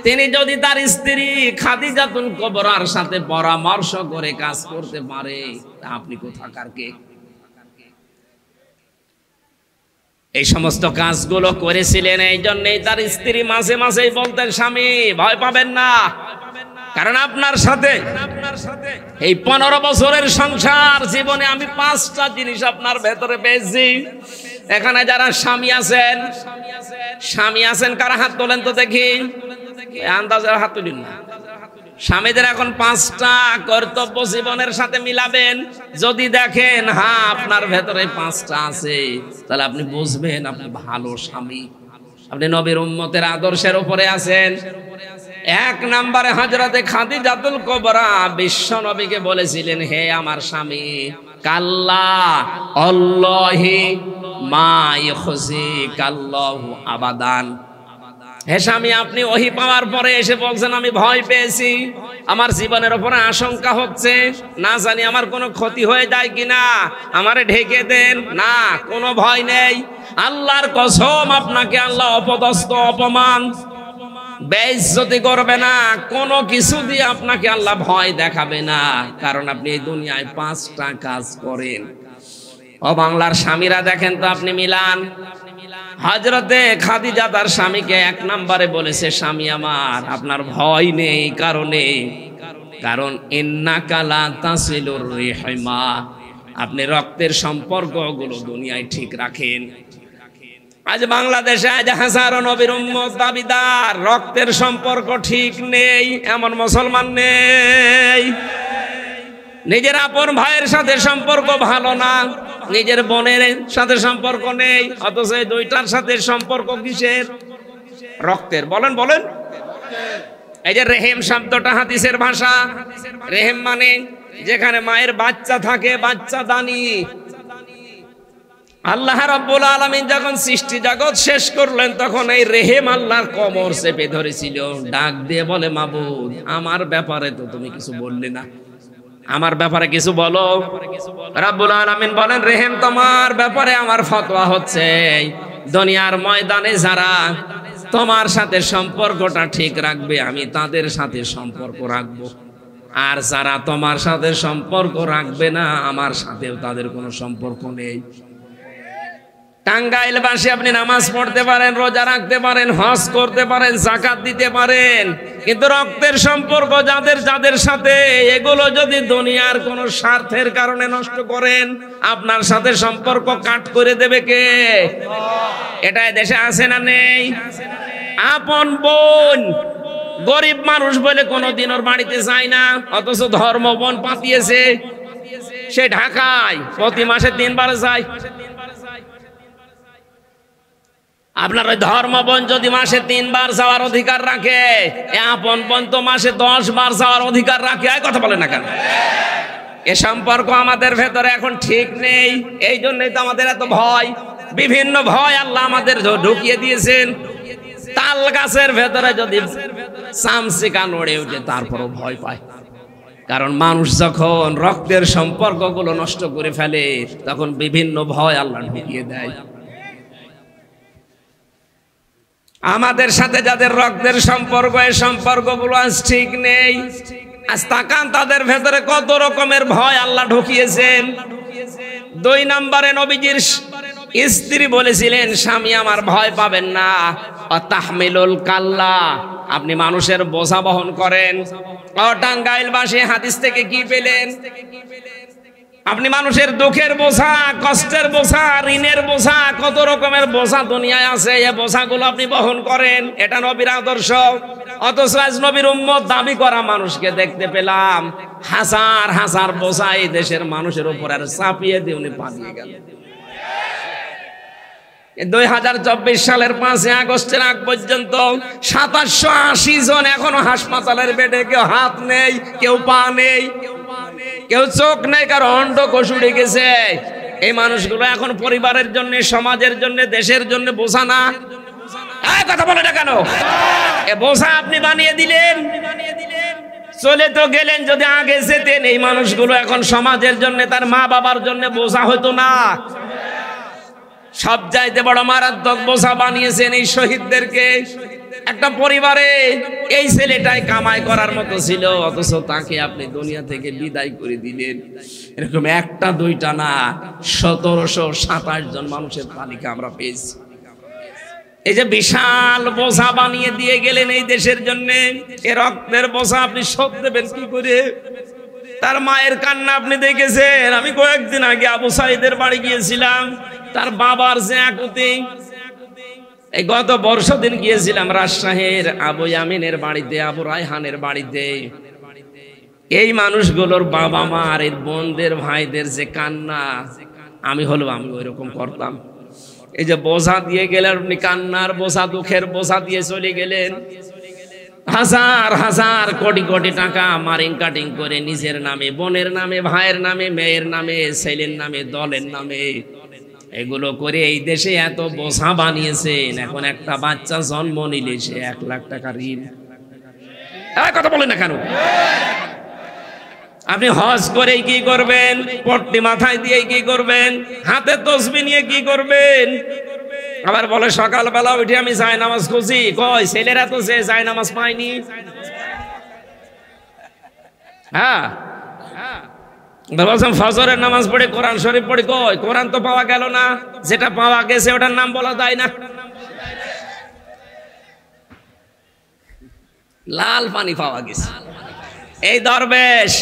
তিনি যদি তার স্ত্রী খাদিজাতুল কুবরার সাথে পরামর্শ করে কাজ করতে পারে, আপনি কোথাকার কে? এই সমস্ত কাজগুলো করেছিলেন, এই জন্যই তার স্ত্রী মাঝে মাঝেই বলতেন, স্বামী ভয় পাবেন না, কারণ আপনার সাথে এই 15 বছরের সংসার জীবনে আমি 5টা জিনিস আপনার ভেতরে পেয়েছি। এখানে যারা স্বামী আছেন কারা হাত তোলেন তো দেখি, আন্দাজে হাত তুলেন না। স্বামীদের এখন 5টা কর্তব্য জীবনের সাথে মিলাবেন। যদি দেখেন হ্যাঁ আপনার ভেতরে 5টা আছে, তাহলে আপনি বুঝবেন আপনি ভালো স্বামী, আপনি নবীর উম্মতের আদর্শের উপরে আছেন। 1 নম্বরে হযরতে খাদিজাতুল কুবরা বিশ্ব নবীকে বলেছিলেন, হে আমার স্বামী, কাল্লা আল্লাহি মা ইখজিকাল্লাহু আবাদান। হে স্বামী, আপনি ওহী পাওয়ার পরে এসে বলছেন আমি ভয় পেয়েছি, আমার জীবনের উপরে আশঙ্কা হচ্ছে, না জানি আমার কোনো ক্ষতি হয়ে যায় কিনা, আমারে ঢেকে দেন। না, কোনো ভয় নেই। আল্লাহর কসম, আপনাকে আল্লাহ অপদস্থ, অপমান, বেইজ্জতি করবে না, কোনো কিছু দিয়ে আপনাকে আল্লাহ ভয় দেখাবে না, কারণ আপনি এই দুনিয়ায় 5টা কাজ করেন। ও বাংলার স্বামীরা দেখেন তো, আপনি মিলান। হযরতে খাদিজা তার স্বামীকে 1 নম্বরে বলেছে, স্বামী আমার, আপনার ভয় নেই কারণ ইন্নাকা লা তাসিলুর রিহমা, আপনি রক্তের সম্পর্কগুলো দুনিয়ায় ঠিক রাখেন। আজ বাংলাদেশে আজ হাজারো নবীর উম্মত দাবিদার, রক্তের সম্পর্ক ঠিক নেই এমন মুসলমান নেই। নিজের আপন ভাইয়ের সাথে সম্পর্ক ভালো না, নিজের বোনের সাথে সম্পর্ক নেই, অথচ এই 2টার সাথে সম্পর্ক কিসের? রক্তের। বলেন বলেন। এই যে রেহেম শব্দটা হাদিসের ভাষা, রেহেম মানে যেখানে মায়ের বাচ্চা থাকে, বাচ্চা দানি। আল্লাহ রাব্বুল আলামিন যখন সৃষ্টি জগৎ শেষ করলেন, তখন এই রেহেম আল্লাহর কোমর চেপে ধরেছিল। ডাক দিয়ে বলে, মাবুদ, আমার ব্যাপারে তো তুমি কিছু বললে না, আমার ব্যাপারে কিছু বলো। রাব্বুল আলামিন বলেন, রেহেম, তোমার ব্যাপারে আমার ফতোয়া হচ্ছে, দুনিয়ার ময়দানে যারা তোমার সাথে সম্পর্কটা ঠিক রাখবে, আমি তাদের সাথে সম্পর্ক রাখবো, আর যারা তোমার সাথে সম্পর্ক রাখবে না, আমার সাথেও তাদের কোনো সম্পর্ক নেই। টাঙ্গাইলবাসী আপনি নামাজ পড়তে পারেন, রোজা রাখতে পারেন, হজ করতে পারেন, যাকাত দিতে পারেন, কিন্তু রক্তের সম্পর্ক যাদের যাদের সাথে, এগুলো যদি দুনিয়ার কোনো স্বার্থের কারণে নষ্ট করেন, আপনার সাথে সম্পর্ক কাট করে দেবে কে? এটা দেশে আছে না নেই? আপন বোন গরিব মানুষ বলে কোনোদিন ওর বাড়িতে যায় না, অথচ ধর্ম বোন পাতিয়েছে, সে ঢাকায় প্রতি মাসে 3 বার যায়। আপনার ওই ধর্ম বোন যদি মাসে 3 বার যাওয়ার অধিকার রাখে, আপন বোন তো মাসে 10 বার যাওয়ার অধিকার রাখে। কথা বলে না কেন? এ সম্পর্ক আমাদের ভেতরে এখন ঠিক নেই, এই জন্যই তো আমাদের এত ভয়। বিভিন্ন ভয় আল্লাহ আমাদের ঢুকিয়ে দিয়েছেন। তাল গাছের ভেতরে যদি চামচিকা নড়ে উঠে তারপরও ভয় পায়, কারণ মানুষ যখন রক্তের সম্পর্কগুলো নষ্ট করে ফেলে তখন বিভিন্ন ভয় আল্লাহ ঢুকিয়ে দেয়। আমাদের সাথে যাদের রক্তের সম্পর্ক, এই সম্পর্কগুলো আজ ঠিক নেই। আজ তাকান তাদের ভেতরে কত রকমের ভয় আল্লাহ ঢুকিয়েছেন। 2 নম্বরে নবীজির স্ত্রী বলেছিলেন, স্বামী আমার ভয় পাবেন না, তাহমিলুল কাল্লা, আপনি মানুষের বোঝা বহন করেন। টাঙ্গাইলবাসী হাদিস থেকে কি পেলেন? আপনি মানুষের দুঃখের বোঝা, কষ্টের বোঝা, ঋণের বোঝা, কত রকমের বোঝা দুনিয়ায় আছে, এই বোঝাগুলো আপনি বহন করেন। এটা নবীর আদর্শ। অথচ আজ নবীর উম্মত দাবি করা মানুষকে দেখতে পেলাম হাজার হাজার বোঝা এই দেশের মানুষের উপর আর চাপিয়ে দিয়ে উনি পালিয়ে গেল। 2024 সালের 5 আগস্টের আগ পর্যন্ত 2780 জন এখনো হাসপাতালের বেডে, কেউ হাত নেই, কেউ পা নেই, কেউ চোখ নেই, কারো অন্ডকোষ উড়ে গেছে। এই মানুষগুলো এখন পরিবারের জন্য, সমাজের জন্য, দেশের জন্য বোঝা না। কথা বলে না কেন? এ বোঝা আপনি বানিয়ে দিলেন। চলে তো গেলেন, যদি আগে যেতেন এই মানুষগুলো এখন সমাজের জন্য, তার মা বাবার জন্য বোঝা হতো না। সব চাইতে বড় মারাত্মক বোঝা বানিয়েছেন এই শহীদদেরকে। একটা পরিবারে এই ছেলেটাই কামাই করার মতো ছিল, অথচ তাকে আপনি দুনিয়া থেকে বিদায় করে দিলেন। এরকম একটা দুইটা না, 1727 জন মানুষের তালিকা আমরা পেয়েছি। এই যে বিশাল বোঝা বানিয়ে দিয়ে গেলেন এই দেশের জন্য, এ রক্তের বোঝা আপনি শোধ দেবেন কি করে? তার মায়ের কান্না আপনি দেখেছেন। আমি কয়েকদিন আগে আবু সাইদের বাড়ি গিয়েছিলাম, তার বাবার যে আকুতি, এই গত বর্ষদিন গিয়েছিলাম রাজশাহীর আবু ইয়ামিনের বাড়িতে, আবু রায়হানের বাড়িতে। এই মানুষগুলোর বাবা মা আর এর বোনদের ভাইদের যে কান্না, আমি ওই রকম করতাম। এই যে বোঝা দিয়ে গেলেন আপনি, কান্নার বোঝা, দুঃখের বোঝা দিয়ে চলে গেলেন। হাজার হাজার কোটি কোটি টাকা মারিং কাটিং করে নিজের নামে, বোনের নামে, ভাইয়ের নামে, মেয়ের নামে, ছেলের নামে, দলের নামে, এগুলো করে এই দেশে এত বোঝা বানিয়েছেন। এখন একটা বাচ্চা জন্ম নিলে সে 1 লাখ টাকা ঋণ। কথা বলেন না কেন? আপনি হজ করে কি করবেন? পট্টি মাথায় দিয়ে কি করবেন? হাতে তসবিহ নিয়ে কি করবেন? আবার বলে সকালবেলা উঠে আমি জায়নামাজ খুঁজি। কই ছেলেরা তো যে জায়নামাজ পায়নি। হ্যাঁ, বলছেন ফজরের নামাজ পড়ে, কোরআন শরীফ পড়ে, কই কোরআন তো পাওয়া গেল না। যেটা পাওয়া গেছে ওটার নাম বলা যায় না। লাল পানি পাওয়া গেছে। এই দরবেশ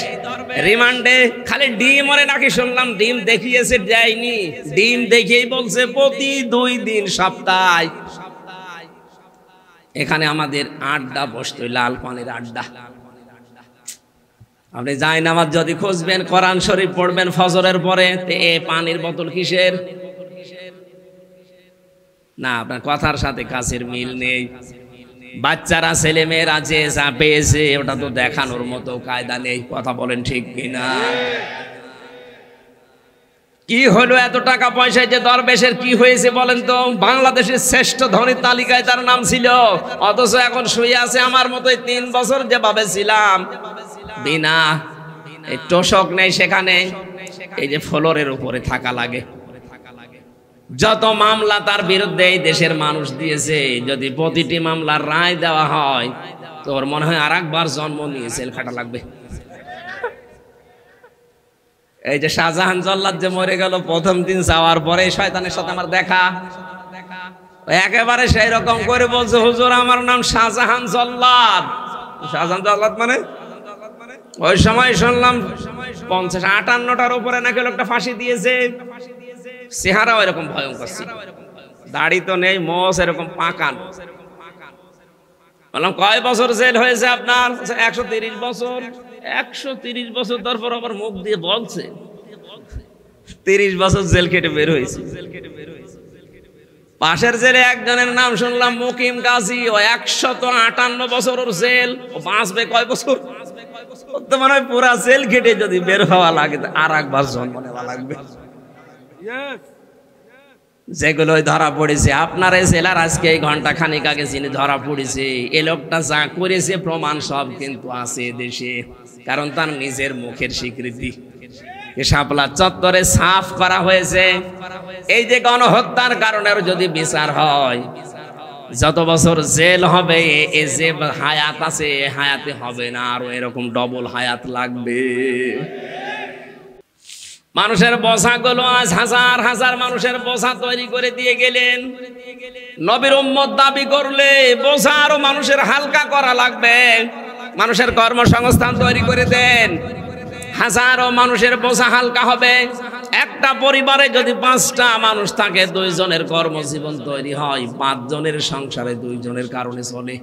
রিমান্ডে খালি ডিম ওরে নাকি শুনলাম ডিম দেখিয়েছে, যায়নি। ডিম দেখিয়েই বলছে প্রতি 2 দিন সপ্তাহে এখানে আমাদের আড্ডা বসতো, লাল পানির আড্ডা। আপনি জায়নামাজ যদি খুঁজবেন, কোরআন শরীফ পড়বেন ফজরের পরে, এ পানির বোতল কিসের? না, আপনার কথার সাথে কাছের মিল নেই। বাচ্চারা, ছেলে মেয়েরা যে যা পেয়েছে ওটা তো দেখানোর মতো কায়দা নেই। কথা বলেন ঠিক কিনা? কি হলো এত টাকা পয়সায় যে দরবেশের কি হয়েছে বলেন তো? বাংলাদেশের শ্রেষ্ঠ ধনীর তালিকায় তার নাম ছিল, অথচ এখন শুয়ে আছে আমার মতোই 3 বছর যেভাবে ছিলাম, বিনা এই তোষক নেই সেখানে, এই যে ফ্লোরের উপরে থাকা লাগে। যত মামলা তার বিরুদ্ধে এই দেশের মানুষ দিয়েছে, যদি প্রতিটি মামলার রায় দেওয়া হয় তোর মনে হয় আরেকবার জন্ম নিয়ে জেল খাটা লাগবে। এই যে শাহজাহান জল্লাদ যে মরে গেল প্রথম দিন যাওয়ার পরে শয়তানের সাথে আমার দেখা, একেবারে সেই রকম করে বলছে, হুজুর আমার নাম শাহজাহান জল্লাদ। শাহজাহান জল্লাদ মানে ওই সময় শুনলাম 50-58টার উপরে নাকি লোকটা ফাঁসি দিয়েছে। চেহারাও এরকম ভয়ঙ্কর ছিল, দাড়ি তো নেই, মোষ এরকম পাকান। বললাম কয় বছর জেল হয়েছে আপনার? 130 বছর। 130 বছর, তারপর আবার মুখ দিয়ে বলছে 30 বছর জেল কেটে বের হয়েছে। পাশের জেলে একজনের নাম শুনলাম মুকিম গাজী, ও 158 বছর ওর জেল। ও বাঁচবে কয় বছর? তো মনে হয় পুরা জেল কেটে যদি বের হওয়া লাগে আর একবার জন্ম নেওয়া লাগবে। যেগুলো ধরা পড়েছে আপনার এই জেলার আজকে এই ঘন্টা খানিক আগে যিনি ধরা পড়েছে, এ লোকটা যা করেছে প্রমাণ সব কিন্তু আছে দেশে, কারণ তার নিজের মুখের স্বীকৃতি। শাপলা চত্বরে সাফ করা হয়েছে। এই যে গণহত্যার কারণে যদি বিচার হয়, যত বছর জেল হবে, এ যে হায়াত আছে হায়াতে হবে না, আরো এরকম ডবল হায়াত লাগবে। মানুষের বোঝাগুলো আজ হাজার হাজার মানুষের বোঝা তৈরি করে দিয়ে গেলেন। নবীর উম্মত দাবি করলে বোঝা আরো মানুষের হালকা করা লাগবে। মানুষের কর্মসংস্থান তৈরি করে দেন, হাজারো মানুষের বোঝা হালকা হবে। একটা পরিবারে যদি 5টা মানুষ থাকে, 2 জনের কর্মজীবন তৈরি হয়, 5 জনের সংসারে 2 জনের কারণে চলে।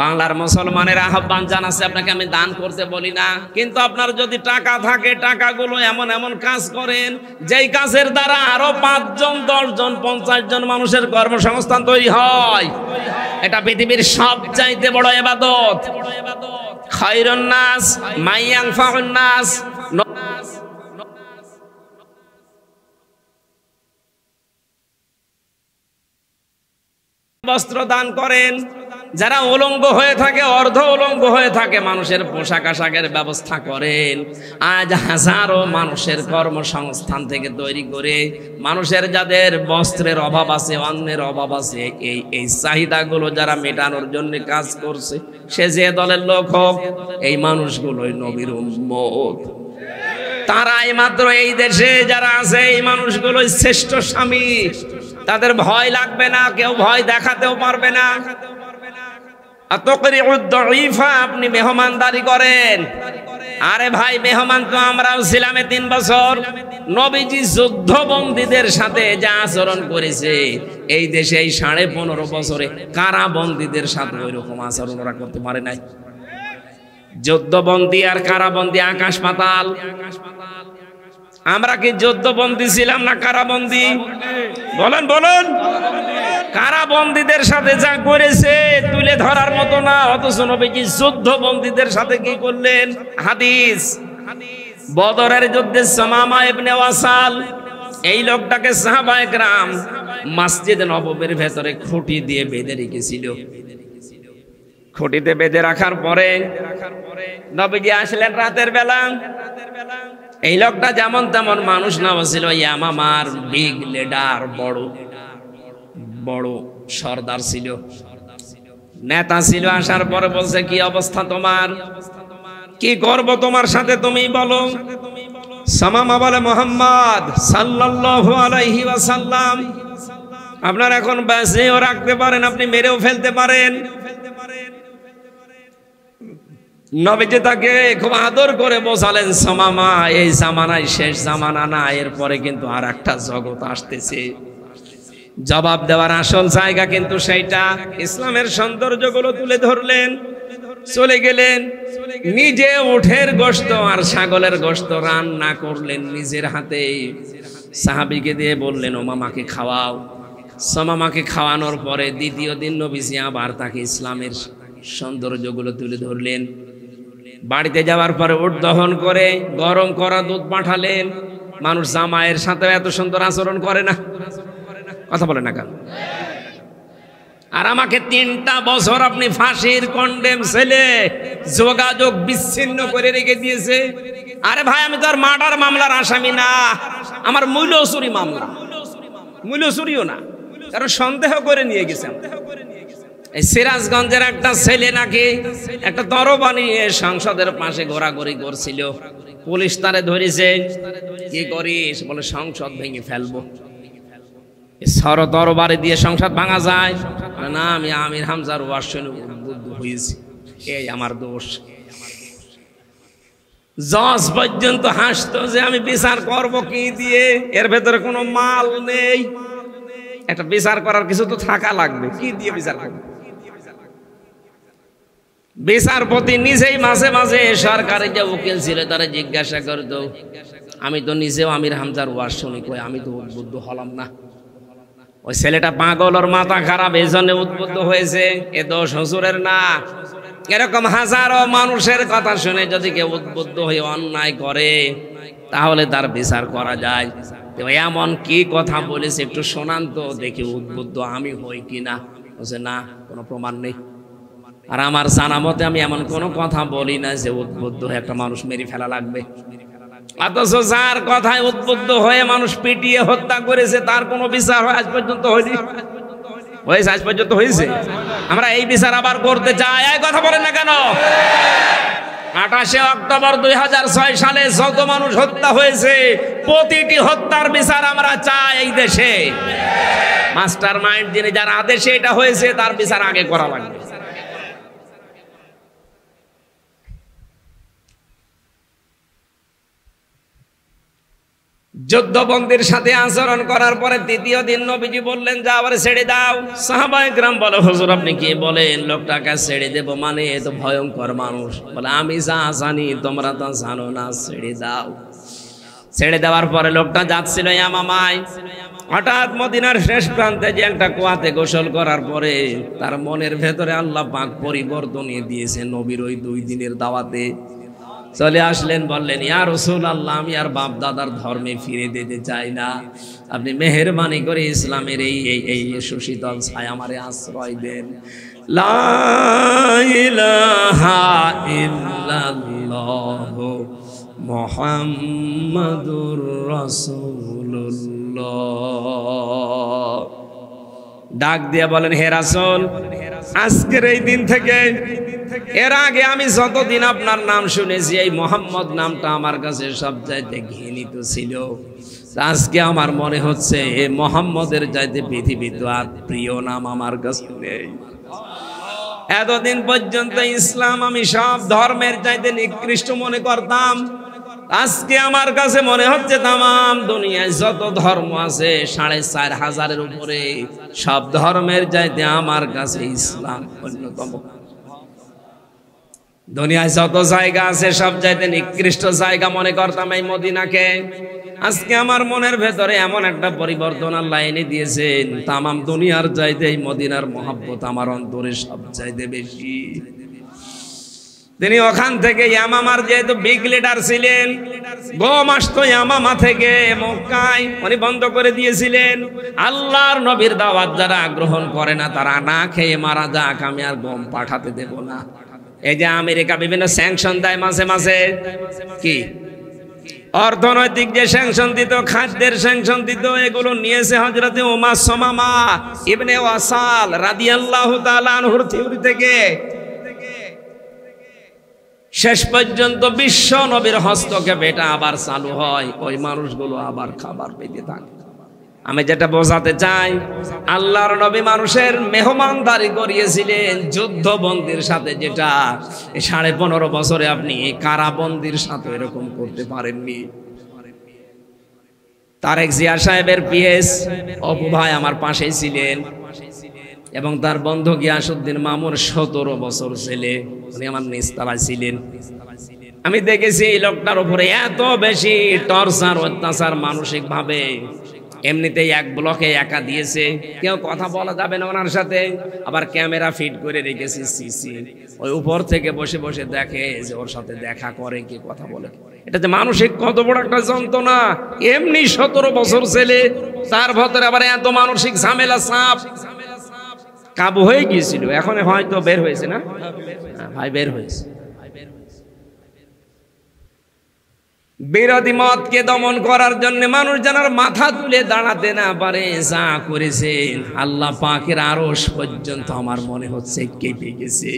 বাংলার মুসলমানের আহ্বান জানাচ্ছে, আপনাকে আমি দান করতে বলি না, কিন্তু আপনার যদি টাকা থাকে টাকাগুলো এমন এমন কাজ করেন যেই কাজের দ্বারা আরো 5 জন 10 জন 50 জন মানুষের কর্মসংস্থান তৈরি হয়। এটা পৃথিবীর সবচাইতে বড় ইবাদত। খায়রুন নাস মাইয়ানফাউন নাস। বস্ত্র দান করেন, যারা উলঙ্গ হয়ে থাকে, অর্ধ উলঙ্গ হয়ে থাকে, মানুষের পোশাক আশাকের ব্যবস্থা করেন। আজ হাজারো মানুষের কর্মসংস্থান থেকে তৈরি করে মানুষের যাদের বস্ত্রের অভাব আছে, অন্যের অভাব আছে, এই চাহিদাগুলো যারা মেটানোর জন্য কাজ করছে, সে যে দলের লোক হোক, এই মানুষগুলোই নবীর উম্মত। তারাই মাত্র এই দেশে যারা আছে, এই মানুষগুলোই শ্রেষ্ঠ স্বামী। তাদের ভয় লাগবে না, কেউ ভয় দেখাতেও পারবে না। আপনি মেহমানদারি করেন। আরে ভাই, মেহমান তো আমরাও ছিলাম 3 বছর। নবীজি যুদ্ধবন্দীদের সাথে যা আচরণ করেছে, এই দেশে এই 15.5 বছরে কারাবন্দীদের সাথে ওই রকম আচরণ ওরা করতে পারে নাই। যুদ্ধবন্দী আর কারাবন্দী আকাশ পাতাল। আমরা কি যুদ্ধবন্দী ছিলাম না কারাবন্দী? বলেন বলেন। কারাবন্দীদের সাথে যা করেছে তুলে ধরার মতো না, অথচ নবীজি যুদ্ধবন্দীদের সাথে কি করলেন? হাদিস, বদরের যুদ্ধে সুমামা ইবনে ওয়াসাল, এই লোকটাকে সাহাবায়ে কেরাম মসজিদ নববীর ভেতরে খুঁটি দিয়ে বেঁধে রেখেছিল। খুঁটিতে বেঁধে রাখার পরে নবীজি আসলেন রাতের বেলা। এই লোকটা যেমন তেমন মানুষ না, ছিল ইয়ামামার বিগ লিডার, বড় সর্দার ছিল, নেতা ছিল। আসার পরে বলছে, কি অবস্থা তোমার, কি করব তোমার সাথে, তুমি বলো। সামামা বলে, মুহাম্মদ সাল্লাল্লাহু আলাইহি ওয়াসাল্লাম আপনার এখন বেঁচেও রাখতে পারেন, আপনি মেরেও ফেলতে পারেন। নবীজি তাকে খুব আদর করে বোঝালেন, সামামা এই জামানায় শেষ জামানা না, এরপরে কিন্তু আর একটা জগৎ আসতেছে। জবাব দেওয়ার আসল জায়গা কিন্তু সেইটা। ইসলামের সৌন্দর্যগুলো তুলে ধরলেন, চলে গেলেন। নিজে উঠের গোশত আর ছাগলের গোশত রান্না করলেন নিজের হাতে, সাহাবীকে দিয়ে বললেন, ও মামাকে খাওয়াও। সামামাকে খাওয়ানোর পরে দ্বিতীয় দিন নবীজি আবার তাকে ইসলামের সৌন্দর্যগুলো তুলে ধরলেন। বাড়িতে যাওয়ার পরে উট দহন করে গরম করা দুধ পাঠালেন। মানুষ জামাইয়ের সাথে এত সুন্দর আচরণ করে না, কথা বলে না কেন? আর আমাকে 3টা বছর আপনি ফাঁসির কন্ডেম ছেলে, যোগাযোগ বিচ্ছিন্ন করে রেখে দিয়েছে। আরে ভাই, আমি তো আর মার্ডার মামলার আসামি না, আমার মূল্য চুরি মামলা। মূল্য চুরিও না, কারণ সন্দেহ করে নিয়ে গেছে। এই সিরাজগঞ্জের একটা ছেলে নাকি একটা তরবারি নিয়ে সংসদের পাশে ঘোরাঘুরি করছিল। পুলিশ তারে ধরেছে, কি করিস? বলে সংসদ ভেঙে ফেলবো। সর দরবারে দিয়ে সংসদ ভাঙা যায় না? আমি আমির হামজার ওয়াজ শুনে উদ্বুদ্ধ হয়েছি, এই আমার দোষ। জজ পর্যন্ত হাসতো যে আমি বিচার করব কি দিয়ে, এর ভেতরে কোনো মাল নেই, একটা বিচার করার কিছু তো থাকা লাগবে, কি দিয়ে বিচার করব? বিচারপতি নিজেই মাঝে মাঝে সরকারে যে উকিল ছিল তারা জিজ্ঞাসা করতো, আমি তো নিজেও আমির হামজার ওয়াজ শুনি, কই আমি তো উদ্বুদ্ধ হলাম না। ওই ছেলেটা পাগল, ওর মাথা খারাপ, এই জন্য উদ্বুদ্ধ হয়েছে, এ দোষ হুজুরের না। এরকম হাজারো মানুষের কথা শুনে যদি কেউ উদ্বুদ্ধ হয়ে অন্যায় করে তাহলে তার বিচার করা যায়। এমন কি কথা বলেছে একটু শোনান তো দেখি, উদ্বুদ্ধ আমি হই কিনা। বলছে না, কোনো প্রমাণ নেই। আর আমার জানা মতে আমি এমন কোনো কথা বলি না যে উদ্বুদ্ধ হয়ে একটা মানুষ মেরে ফেলা লাগবে। অথচ যার কথায় উদ্বুদ্ধ হয়ে মানুষ পিটিয়ে হত্যা করেছে তার কোনো বিচার আজ পর্যন্ত হয়নি। হয়েছে? আজ পর্যন্ত হয়েছে? আমরা এই বিচার আবার করতে চাই। এই কথা বলেন না কেন? 28 অক্টোবর 2006 সালে যত মানুষ হত্যা হয়েছে প্রতিটি হত্যার বিচার আমরা চাই এই দেশে। মাস্টার মাইন্ড যিনি, যার আদেশে এটা হয়েছে তার বিচার আগে করা লাগবে। যুদ্ধবন্দির সাথে আচরণ করার পরে তৃতীয় দিন নবীজি বললেন যে আবার ছেড়ে দাও। সাহাবায়ে কেরাম বলে, হুজুর আপনি কি বলেন? লোকটাকে ছেড়ে দেব মানে? এ তো ভয়ঙ্কর মানুষ। বলে আমি যা জানি তোমরা তা জানো না, ছেড়ে দাও। ছেড়ে দেওয়ার পরে লোকটা যাচ্ছিল ইয়ামামায়, হঠাৎ মদিনার শেষ প্রান্তে যে একটা কুয়াতে গোসল করার পরে তার মনের ভেতরে আল্লাহ পাক পরিবর্তন দিয়েছে। নবীর ওই 2 দিনের দাওয়াতে চলে আসলেন, বললেন ইয়া রাসূলুল্লাহ, আমি আর বাপ দাদার ধর্মে ফিরে যেতে চাই না, আপনি মেহেরবানি করে ইসলামের এই সুশীতল ছায়া আমারে আশ্রয় দেন। লা ইলাহা ইল্লাল্লাহ মুহাম্মাদুর রাসূলুল্লাহ। ডাক দিয়ে বলেন, হে রাসূল, আজকের এই দিন থেকে, এর আগে আমি যতদিন আপনার নাম শুনেছি এই মোহাম্মদ নামটা আমার কাছে সবচাইতে ঘৃণিত ছিল। আজকে আমার মনে হচ্ছে এই মোহাম্মদের চাইতে পৃথিবীতে আর প্রিয় নাম আমার কাছে নেই। এতদিন পর্যন্ত ইসলাম আমি সব ধর্মের চাইতে নিকৃষ্ট মনে করতাম, আজকে আমার কাছে মনে হচ্ছে তামাম দুনিয়ায় যত ধর্ম আছে 4500-এর উপরে, সব ধর্মের চাইতে আমার কাছে ইসলাম অন্যতম। দুনিয়ায় যত জায়গা আছে সব চাইতে নিকৃষ্ট জায়গা মনে করতাম এই মদিনাকে। আজকে আমার মনের ভেতরে এমন একটা পরিবর্তন আল্লাহ এনে দিয়েছেন, তামাম দুনিয়ার চাইতে এই মদিনার মহব্বত আমার অন্তরে সব চাইতে বেশি। তিনি ওখান থেকে ইয়ামামার যেহেতু বিগ লিডার ছিলেন, গম আসতো ইয়ামামা থেকে মক্কায়, উনি বন্ধ করে দিয়েছিলেন। আল্লাহর নবীর দাওয়াত যারা গ্রহণ করে না তারা না খেয়ে মারা যাক, আমি আর গম পাঠাতে দেব না। এই যে আমেরিকা বিভিন্ন স্যাংশন দেয় মাঝে মাঝে, কি অর্থনৈতিক যে স্যাংশন দিত, খাদ্যের স্যাংশন দিত, এগুলো নিয়েছে হযরতে উমার সুমামা ইবনে ওয়াসাল রাদিয়াল্লাহু তাআলা আনহুর থিওরি থেকে। শেষ পর্যন্ত বিশ্ব নবীর হস্তক্ষেপে এটা আবার চালু হয়, ওই মানুষগুলো আবার খাবার পেতে থাকে। আমি যেটা বোঝাতে চাই, আল্লাহর নবী মানুষের মেহমানদারি করিয়েছিলেন যুদ্ধবন্দির সাথে, যেটা 15.5 বছরে আপনি কারাবন্দির সাথে এরকম করতে পারেননি। তারেক জিয়া সাহেবের পিএস অপু ভাই আমার পাশেই ছিলেন, এবং তার বন্ধু গিয়াসউদ্দিন মামুর 17 বছর ছেলে, উনি আমার নিচতলায় ছিলেন। আমি দেখেছি এই লোকটার উপরে এত বেশি টর্চার, অত্যাচার মানসিক ভাবে। এমনিতেই এক ব্লকে একা দিয়েছে, কেউ কথা বলা যাবে না ওনার সাথে, আবার ক্যামেরা ফিট করে রেখেছি সিসি, ওই উপর থেকে বসে বসে দেখে যে ওর সাথে দেখা করে কি কথা বলে। এটা যে মানসিক কত বড় একটা যন্ত্রণা। এমনি 17 বছর ছেলে, তার ভেতরে আবার এত মানসিক ঝামেলা, চাপ। কাবু হয়ে গিয়েছিল, এখন হয়তো বের হয়েছে না ভাই, বের হয়েছে। বিরোধী মতকে দমন করার জন্য মানুষ যেন মাথা তুলে দাঁড়াতে না পারে, যা করেছেন আল্লাহ পাকের আরশ পর্যন্ত আমার মনে হচ্ছে কেঁপে গেছে।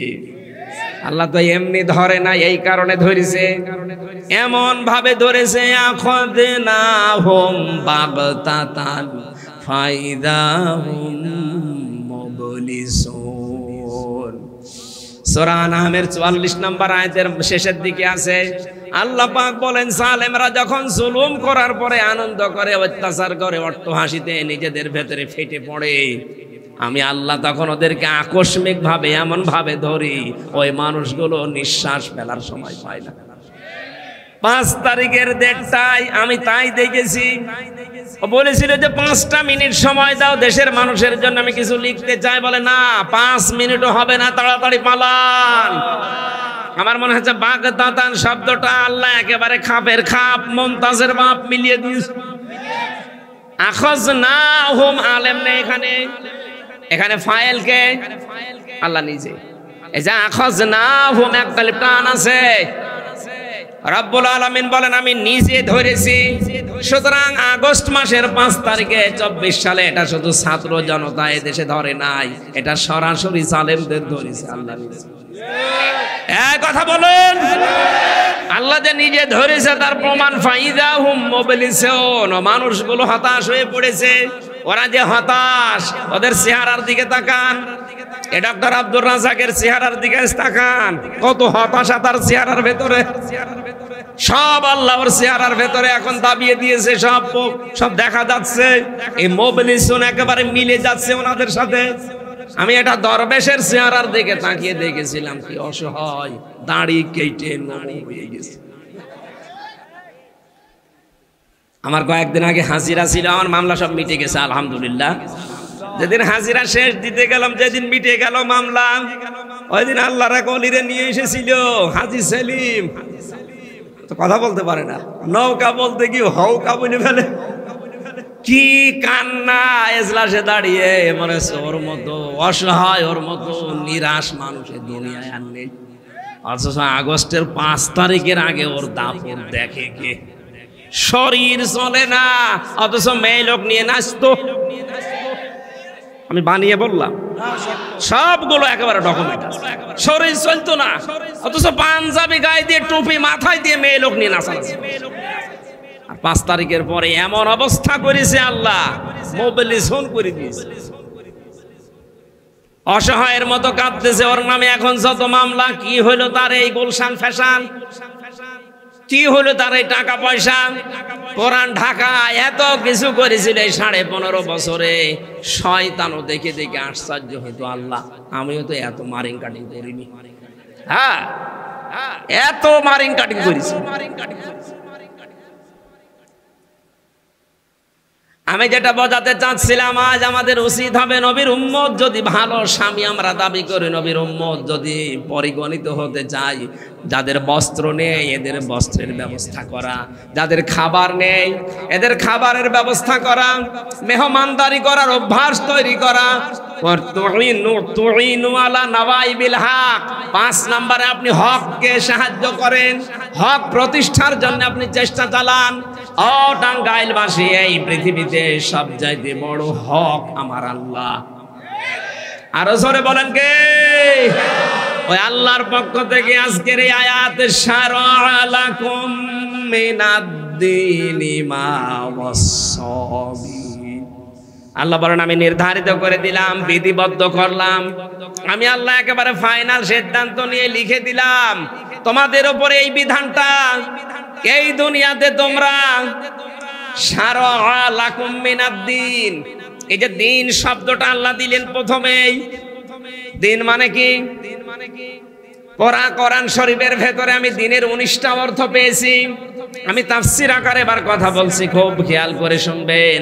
আল্লাহ তো এমনি ধরে না, এই কারণে ধরেছে, এমন ভাবে ধরেছে আখাযনাহুম বাগতাতান ফাইদাহুম মুবলিসুন। সূরা আনআমের 44 নম্বর আয়াতের শেষের দিকে আছে, আল্লাহ পাক বলেন জালেমরা যখন জুলুম করার পরে আনন্দ করে, অত্যাচার করে, অট্টহাসিতে নিজেদের ভেতরে ফেটে পড়ে, আমি আল্লাহ তখন ওদেরকে আকস্মিক ভাবে এমন ভাবে ধরি ওই মানুষগুলো নিঃশ্বাস ফেলার সময় পায় না। 5 তারিখের ডেটটাই আমি তাই দেখেছি। ও বলেছিল যে 5টা মিনিট সময় দাও দেশের মানুষের জন্য, আমি কিছু লিখতে চাই। বলে না, 5 মিনিটও হবে না, তাড়াতাড়ি পালান। আমার মনে হচ্ছে বাগদাতান শব্দটা আল্লাহ একেবারে খাপের খাপ মুমতাজের বাপ মিলিয়ে দিয়েছে। আখাযনাহুম আলেম নেই এখানে, এখানে ফাইলকে আল্লাহ নিজে। এই যে আখাযনাহুম একটা টান আছে, রব্বুল আলামিন বলেন আমি নিজে ধরেছি। সুতরাং আগস্ট মাসের 5 তারিখে 24 সালে এটা শুধু ছাত্র জনতা এদেশে ধরে নাই, এটা সরাসরি জালেমদের ধরেছে আল্লাহ নিজে। এই কথা বলেন, আল্লাহ যে নিজে ধরেছে তার প্রমাণ ফাইদাহুম মুবলিসুন। মানুষগুলো হতাশ হয়ে পড়েছে, ওরা যে হতাশ, ওদের চেহারার দিকে তাকান। এ ডক্টর আব্দুর রাজ্জাকের চেহারার দিকে তাকান, কত হতাশা তার চেহারার ভেতরে। সব আল্লাহর চেহারার ভেতরে এখন দাবিয়ে দিয়েছে, সব দেখা যাচ্ছে। এই মুবলিসুন একেবারে মিলে যাচ্ছে ওনাদের সাথে। আমি এটা দরবেশের চেহারার দিকে তাকিয়ে দেখেছিলাম, কি অসহায়, দাড়ি কেটে নরম হয়ে গেছে। আমার কয়েকদিন আগে হাজিরা ছিল, আমার মামলা সব মিটে গেছে আলহামদুলিল্লাহ। যেদিন হাজিরা শেষ দিতে গেলাম, যেদিন মিটে গেল মামলা, ওই দিন আল্লাহর এক ওলিরে নিয়ে এসেছিল হাজী সেলিম। তো কথা বলতে পারে না, নৌকা বলতে কি হৌকা বলে ফেলে। কি কান্না এজলাসে দাঁড়িয়ে, মানে ওর মতো অসহায়, ওর মতো নিরাশ মানুষের দুনিয়ায় আর নেই। অথচ আগস্টের 5 তারিখের আগে ওর দাপট দেখে কে? শরীর চলে না, অথচ মেয়ে লোক নিয়ে নাচতো। আমি বানিয়ে বললাম, সবগুলো একেবারে ডকুমেন্ট আছে। শরীর চলতো না, অথচ পাঞ্জাবি গায়ে দিয়ে, টুপি মাথায় দিয়ে মেয়ে লোক নিয়ে নাচাচ্ছে। আর 5 তারিখের পরে এমন অবস্থা করেছে আল্লাহ, মুবলিসুন করে দিয়েছে। অসহায়ের মতো কাঁদতেছে। ওর নামে এখন যত মামলা, কি হলো তার এই গুলশান ফ্যাশন, কি হলো তার এই টাকা পয়সা, কোরআন ঢাকা, এত কিছু করেছিল এই 15.5 বছরে। শয়তানও দেখে দেখে আশ্চর্য হইতো, আল্লাহ আমিও তো এত মারিং কাটিং করিনি। হ্যাঁ, এত মারিং কাটিং করেছি। আমি যেটা বোঝাতে চাচ্ছিলাম, আজ আমাদের উচিত হবে নবীর উম্মত যদি ভালো স্বামী আমরা দাবি করি, নবীর উম্মত যদি পরিগণিত হতে চাই, যাদের বস্ত্র নেই এদের বস্ত্রের ব্যবস্থা করা, যাদের খাবার নেই এদের খাবারের ব্যবস্থা করা, মেহমানদারি করার অভ্যাস তৈরি করা। 5 নম্বরে আপনি হককে সাহায্য করেন, হক প্রতিষ্ঠার জন্য আপনি চেষ্টা চালান। ও টাঙ্গাইলবাসী, এই পৃথিবীতে সবচাইতে বড় হক আমার আল্লাহ। আরো জোরে বলেন কে? ওই আল্লাহর পক্ষ থেকে আজকের এই আয়াত, শারআ লাকুম মিনাদ-দীনি মা ওয়াসাবি। আল্লাহ বলেন আমি নির্ধারিত করে দিলাম, বিধিবদ্ধ করলাম। আমি আল্লাহ একেবারে ফাইনাল সিদ্ধান্ত নিয়ে লিখে দিলাম তোমাদের উপরে এই বিধানটা। এই দুনিয়াতে তোমরা শারআ লাকুম মিনাদ-দীন, এই যে দিন শব্দটা আল্লাহ দিলেন প্রথমেই। দিন মানে কি? কোরআন শরীফের ভেতরে আমি দিনের 19টা অর্থ পেয়েছি। আমি তাফসীর আকারে এবার কথা বলছি, খুব খেয়াল করে শুনবেন।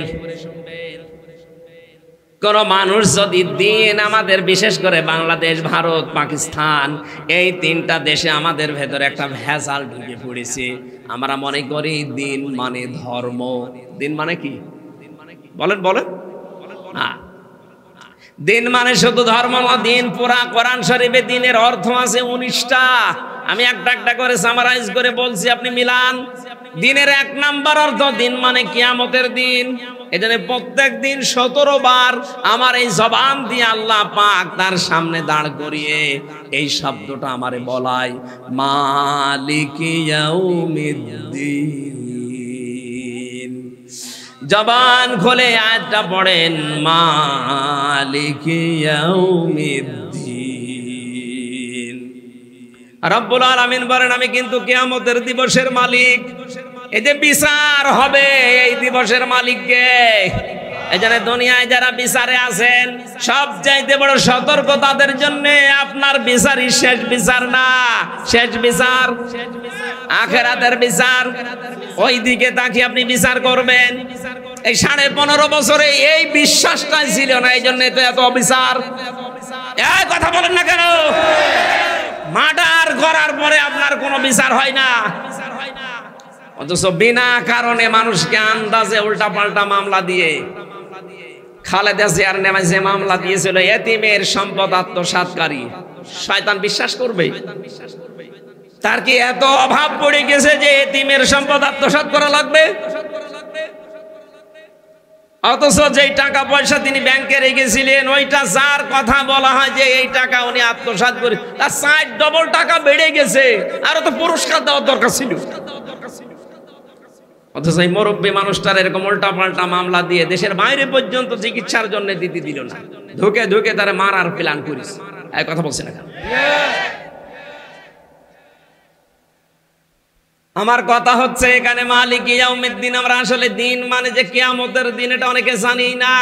কোন মানুষ যদি দিন, আমাদের বিশেষ করে বাংলাদেশ, ভারত, পাকিস্তান, এই 3টা দেশে আমাদের ভেতরে একটা ভেজাল ঢুকে পড়েছে। আমরা মনে করি দিন মানে ধর্ম। দিন মানে কি? বলেন বলেন না, দিন মানে শুধু ধর্ম না। দিন পুরা কোরআন শরীফে দিনের অর্থ আছে 19টা। আমি একটা একটা করে সামারাইজ করে বলছি, আপনি মিলান। দিনের 1 নাম্বার অর্থ দিন মানে কিয়ামতের দিন। এজন্য প্রত্যেক দিন 17 বার আমার এই জবান দিয়ে আল্লাহ পাক তার সামনে দাঁড় করিয়ে এই শব্দটা আমারে বলায়, মালিকি ইয়াউমিদ্দিন। জবান খোলে আয়াতটা পড়েন, মালিকি ইয়াউমিদ্দিন। রব্বুল আলামিন বলেন, আমি কিন্তু কিয়ামতের দিবসের মালিক। এই যে বিচার হবে, এই দিবসের মালিককে। এজন্য দুনিয়ায় যারা বিচারে আছেন, সবচাইতে বড় সতর্ক তাদের জন্য, আপনার বিচারই শেষ বিচার না, শেষ বিচার আখিরাতের বিচার। ওই দিকে তাকিয়ে আপনি বিচার করবেন। এই 15.5 বছরে এই বিশ্বাসটাই ছিল না, এই জন্য তো এত অবিচার। এই কথা বলেন না কেন? মার্ডার করার পরে আপনার কোনো বিচার হয় না, অথচ বিনা কারণে মানুষকে আন্দাজে উল্টা পাল্টা মামলা দিয়ে, খালেদা জিয়ার নামে যে মামলা দিয়েছিল এতিমের সম্পদ আত্মসাৎকারী, শয়তান বিশ্বাস করবে? তার কি এত অভাব পড়ে গেছে যে এতিমের সম্পদ আত্মসাৎ করা লাগবে? অথচ যেই টাকা পয়সা তিনি ব্যাংকে রেখেছিলেন, ওইটা যার কথা বলা হয় যে এই টাকা উনি আত্মসাৎ করে, তার 4 ডবল টাকা বেড়ে গেছে। আরো তো পুরস্কার দেওয়ার দরকার ছিল। অথচ এই মুরব্বী মানুষটার এরকম উল্টা পাল্টা মামলা দিয়ে দেশের বাইরে পর্যন্ত চিকিৎসার জন্য দিতে দিল না, ধুকে ধুকে তারা মারার প্ল্যান করিস। এই কথা বলছে না? আমার কথা হচ্ছে এখানে মালিক ইয়াউমিদ্দিন, আমরা আসলে দিন মানে যে কিয়ামতের দিন, এটা অনেকে জানি না।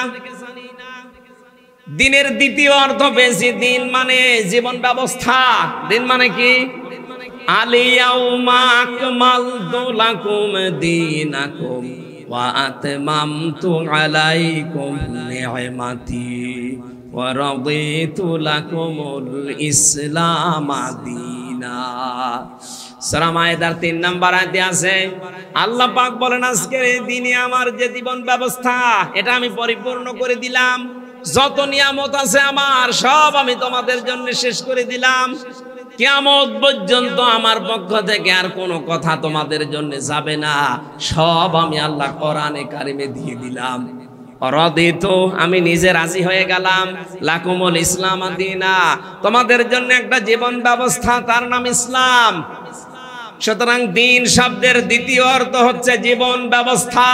দিনের দ্বিতীয় অর্থ বেশি, দিন মানে জীবন ব্যবস্থা। দিন মানে কি? আলিয়াউমা আকমালতু লাকুম দীনাকুম ওয়া আতমামতু আলাইকুম নি'মাতি ওয়া রাদিতু লাকুমুল ইসলাম দীনা। সূরা মায়েদার 3 নম্বর আয়াতে আছে, আল্লাহ পাক বলেন, আজকের এই দিনে আমার যে জীবন ব্যবস্থা, এটা আমি পরিপূর্ণ করে দিলাম। যত নিয়ামত আছে আমার, সব আমি তোমাদের জন্য শেষ করে দিলাম। কিয়ামত পর্যন্ত আমার পক্ষ থেকে আর কোনো কথা তোমাদের জন্য যাবে না, সব আমি আল্লাহ কোরআনে কারিমে দিয়ে দিলাম। রাদিতু, আমি নিজে রাজি হয়ে গেলাম, লাকুমুল ইসলাম দীনা, তোমাদের জন্য একটা জীবন ব্যবস্থা, তার নাম ইসলাম। সুতরাং দিন শব্দের দ্বিতীয় অর্থ হচ্ছে জীবন ব্যবস্থা।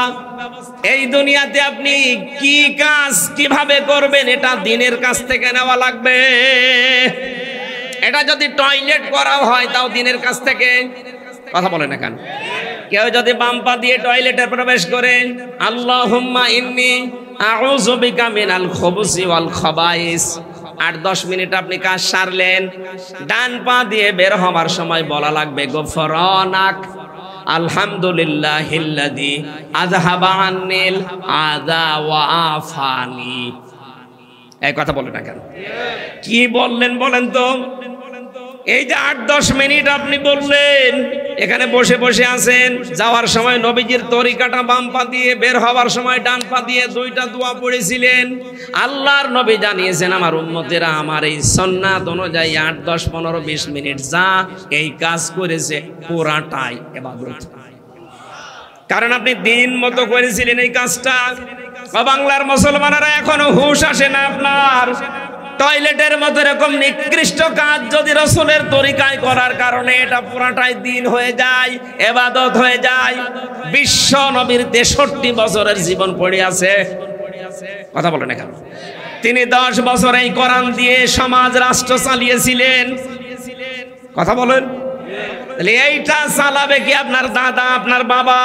এই দুনিয়াতে আপনি কি কাজ কিভাবে করবেন, এটা দিনের কাছ থেকে নেওয়া লাগবে। এটা যদি টয়লেট করা হয়, তাও দিনের কাছ থেকে। কথা বলে না কেন? কেউ যদি বাম পা দিয়ে টয়লেটে প্রবেশ করে, আল্লাহুম্মা ইন্নী আউযু বিকা মিনাল খুবুসি ওয়াল খাবাইস, 8-10 মিনিট আপনি কাজ সারলেন। ডান পা দিয়ে বের হওয়ার সময় বলা লাগবে, গফরানাক আলহামদুলিল্লাহিল্লাযী আযহাবা আন্নিল আযা ওয়া আফানি। এই কথা বলে না কেন? কি বললেন বলেন তো? এই যে 8-10 মিনিট আপনি বললেন, এখানে বসে বসে আছেন, যাওয়ার সময় নবীজির তরিকাটা বাম পা দিয়ে, বের হওয়ার সময় ডান পা দিয়ে 2টা দোয়া পড়েছিলেন। আল্লাহর নবী জানিয়েছেন, আমার উম্মতেরা আমার এই সুন্নাত অনুযায়ী 8, 10, 15, 20 মিনিট যা এই কাজ করেছে, পুরাটাই ইবাদত। কারণ আপনি দিন মতো করেছিলেন এই কাজটা। বাংলার মুসলমানেরা এখনো হুঁশ আসে না আপনার। টয়লেটের মতো এরকম নিকৃষ্ট কাজ যদি রাসূলের তরিকায় করার কারণে এটা পুরাটাই দিন হয়ে যায়, ইবাদত হয়ে যায়। বিশ্ব নবীর 63 বছরের জীবন পড়ে আছে। কথা বলেন না কেন? তিনি 10 বছর এই কোরআন দিয়ে সমাজ রাষ্ট্র চালিয়েছিলেন। কথা বলেন। এইটা চালাবে কি আপনার দাদা, আপনার বাবা?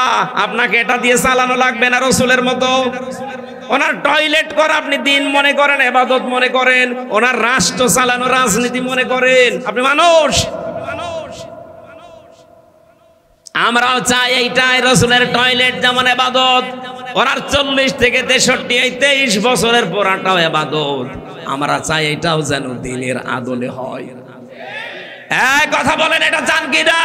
আপনাকে এটা দিয়ে চালানো লাগবে না রাসূলের মতো। ওনার টয়লেট করা আপনি দিন মনে করেন, ইবাদত মনে করেন। ওনার রাষ্ট্র চালানো রাজনীতি মনে করেন। আপনি মানুষ। আমরাও চাই এইটাই, রাসূলের টয়লেট যেমন ইবাদত, ওনার 40 থেকে 63 এই 23 বছরের পুরাটাও ইবাদত। আমরা চাই এটাও যেন দিনের আদলে হয়। এই কথা বলেন, এটা চান কি না?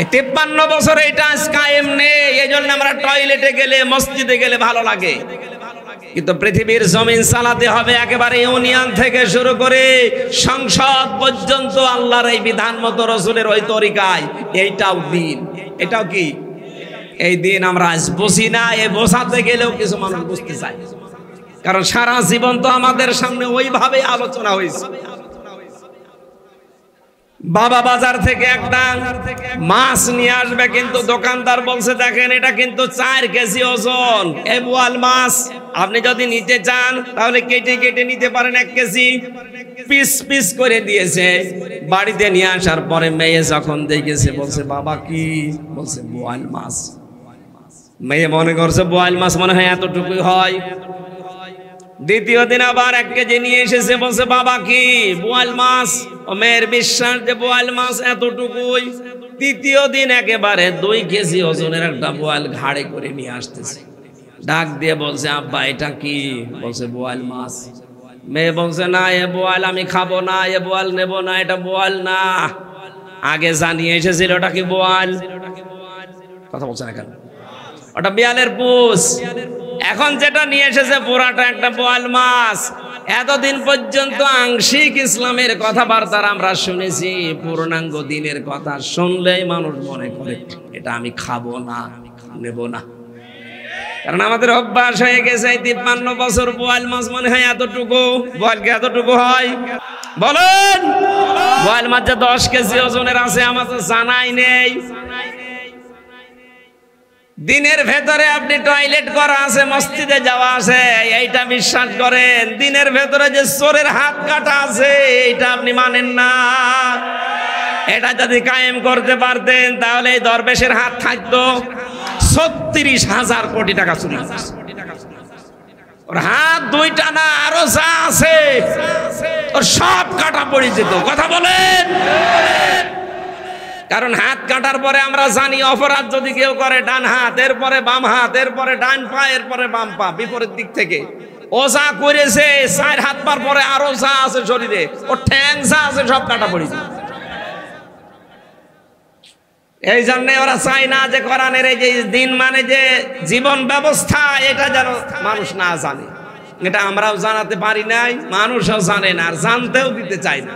এই 53 বছরে এটা কায়েম নেই। এই জন্য আমরা টয়লেটে গেলে, মসজিদে গেলে ভালো লাগে। কিন্তু পৃথিবীর জমিন চালাতে হবে একেবারে ইউনিয়ন থেকে শুরু করে সংসদ পর্যন্ত আল্লাহর এই বিধান মতো রসুলের ওই তরিকায়। এইটাও দিন। এটাও কি এই দিন? আমরা আজ বুঝি না, এ বোঝাতে গেলেও কিছু মানুষ বুঝতে চায়, কারণ সারা জীবন তো আমাদের সামনে ওইভাবে আলোচনা হয়েছে। বাবা বাজার থেকে একটা মাছ নিয়ে আসবে, কিন্তু দোকানদার বলছে দেখেন এটা কিন্তু 4 কেজি ওজন, এই বোয়াল মাছ। আপনি যদি নিতে চান তাহলে কেটে কেটে নিতে পারেন, 1 কেজি পিস পিস করে দিয়েছে। বাড়িতে নিয়ে আসার পরে মেয়ে যখন দেখেছে বলছে বাবা কি? বলছে বোয়াল মাছ। মেয়ে মনে করছে বোয়াল মাছ মনে হয় এতটুকুই হয়। দ্বিতীয় দিন আবার 1 কেজি নিয়ে এসেছে, বলছে বাবা কি? বোয়াল মাছ। ও মেয়ের বিশ্বাস যে বোয়াল মাছ এতটুকুই। তৃতীয় দিন একেবারে 2 কেজি ওজনের একটা বোয়াল ঘাড়ে করে নিয়ে আসতেছে। ডাক দিয়ে বলছে আব্বা এটা কি? বলছে বোয়াল মাছ। মেয়ে বলছে না এ বোয়াল আমি খাবো না, এ বোয়াল নেবো না, এটা বোয়াল না। আগে জানিয়ে এসেছিল ওটা কি বোয়াল। কথা বলছে না কেন? ওটা বিড়ালের পুষ। এখন যেটা নিয়ে এসেছে পুরাটা একটা বোয়াল মাছ। এতদিন পর্যন্ত আংশিক ইসলামের কথাবার্তা আমরা শুনেছি, পূর্ণাঙ্গ দিনের কথা শুনলেই মানুষ মনে করে এটা আমি খাবো না, নেব না। কারণ আমাদের অভ্যাস হয়ে গেছে 53 বছর বোয়াল মাছ মনে হয় এতটুকু। বোয়াল কি এতটুকু হয় বলেন? বোয়াল মাছ যে 10 কেজি ওজনের আছে আমার তো জানাই নেই। দিনের ভেতরে আপনি টয়লেট করা আছে, মসজিদে যাওয়া আছে, এইটা বিশ্বাস করেন। দিনের ভেতরে যে চোরের হাত কাটা আছে এইটা আপনি মানেন না। এটা যদি কায়েম করতে পারতেন তাহলে এই দরবেশের হাত থাকতো। 36,000 কোটি টাকা চুরি, ওর হাত 2টা না আরো যা আছে ওর সব কাটা পড়ে যেত। কথা বলেন? কারণ হাত কাটার পরে আমরা জানি অপরাধ যদি কেউ করে ডান হাত, এরপরে বাম হাত, এরপরে ডান পা, এরপরে বাম পা, বিপরীত দিক থেকে। ও যা করেছে 4 হাত পার পরে আরো যা আছে শরীরে, ও ঠ্যাং যা আছে সব কাটা পড়েছে। এই জন্য ওরা চায় না যে কোরআনের এই যে দিন মানে যে জীবন ব্যবস্থা, এটা যেন মানুষ না জানে। এটা আমরাও জানাতে পারি নাই, মানুষও জানে না, আর জানতেও দিতে চায় না।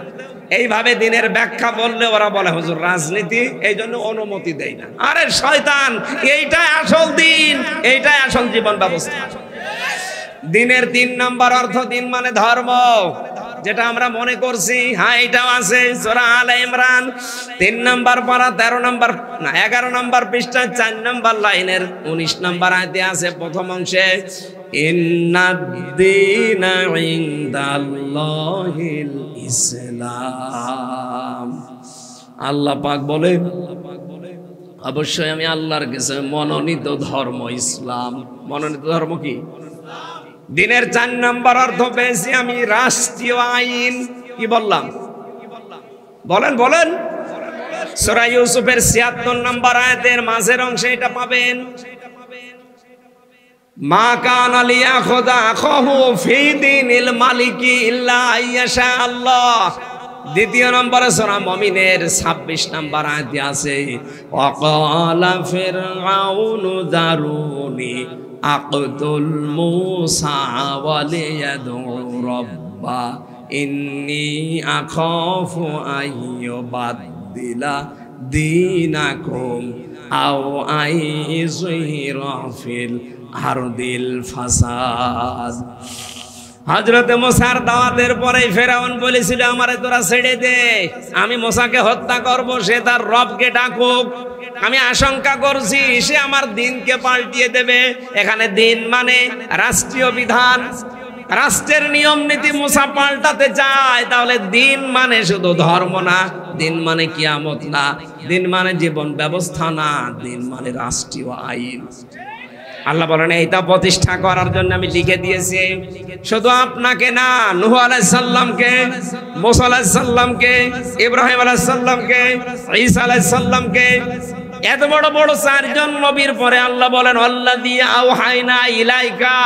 এইভাবে দিনের ব্যাখ্যা বললে ওরা বলে হুজুর রাজনীতি, এই জন্য অনুমতি দেয় না। আরে শয়তান, এইটাই আসল দিন, এইটাই আসল জীবন ব্যবস্থা। দিনের 3 নম্বর অর্থ, দিন মানে ধর্ম, যেটা আমরা মনে করছি। হ্যাঁ এটাও আছে সূরা আলে ইমরান 3 নম্বর পারা 13 নম্বর না 11 নম্বর পৃষ্ঠা 4 নম্বর লাইনের 19 নম্বর আয়াতে আছে প্রথম অংশে, ইন্নাদ-দীনা ইনদাল্লাহিল ইসলাম। আল্লাহ পাক বলেন অবশ্যই আমি আল্লাহর কাছে মনোনীত ধর্ম ইসলাম। মনোনীত ধর্ম কি? দিনের 4 নম্বর অর্থ পেয়েছি আমি রাষ্ট্রীয় আইন। কি বললাম? বলেন বলেন। সূরা ইউসুফের 76 নম্বর আয়াতের মাঝের অংশে এটা পাবেন, মা কানা লিয়াখুযা আখাহু ফি দীনিল মালিকি ইল্লা আইয়াশা আল্লাহ। দ্বিতীয় নম্বরে সূরা মুমিনের 26 নম্বর আয়াতে আছে, ওয়াকালা ফিরআউনু দারুনি আকতুল মূসা ওয়ালিয়াদু রাব্বা ইন্নী আখাফু আইয়ুবাদদিলা দীনাকুম আও আইযহিরা ফিল আরদিল ফাসাদ। হযরত মুসার দাওয়াতের পরে ফেরাউন বলেছিল আমারে তোরা ছেড়ে দে, আমি মুসাকে হত্যা করব, সে তার রবকে ডাকুক। আমি আশঙ্কা করছি সে আমার দিনকে পাল্টিয়ে দেবে। এখানে দিন মানে রাষ্ট্রীয় বিধান, রাষ্ট্রের নিয়ম নীতি মুসা পাল্টাতে চায়, তাহলে দিন মানে শুধু ধর্ম না, দিন মানে কিয়ামত না, দিন মানে জীবন ব্যবস্থা না, দিন মানে রাষ্ট্রীয় আইন। আল্লাহ বলেন এইটা প্রতিষ্ঠা করার জন্য আমি লিখে দিয়েছি। শুধু আপনাকে না, নূহ আলাইহিস সালামকে, মুসা আলাইহিস সালামকে, ইব্রাহিম আলাইহিস সালামকে, ঈসা আলাইহিস সালামকে, এত বড় বড় 4 জন নবীর পরে আল্লাহ বলেন আল্লাযী আওহাইনা ইলাইকা,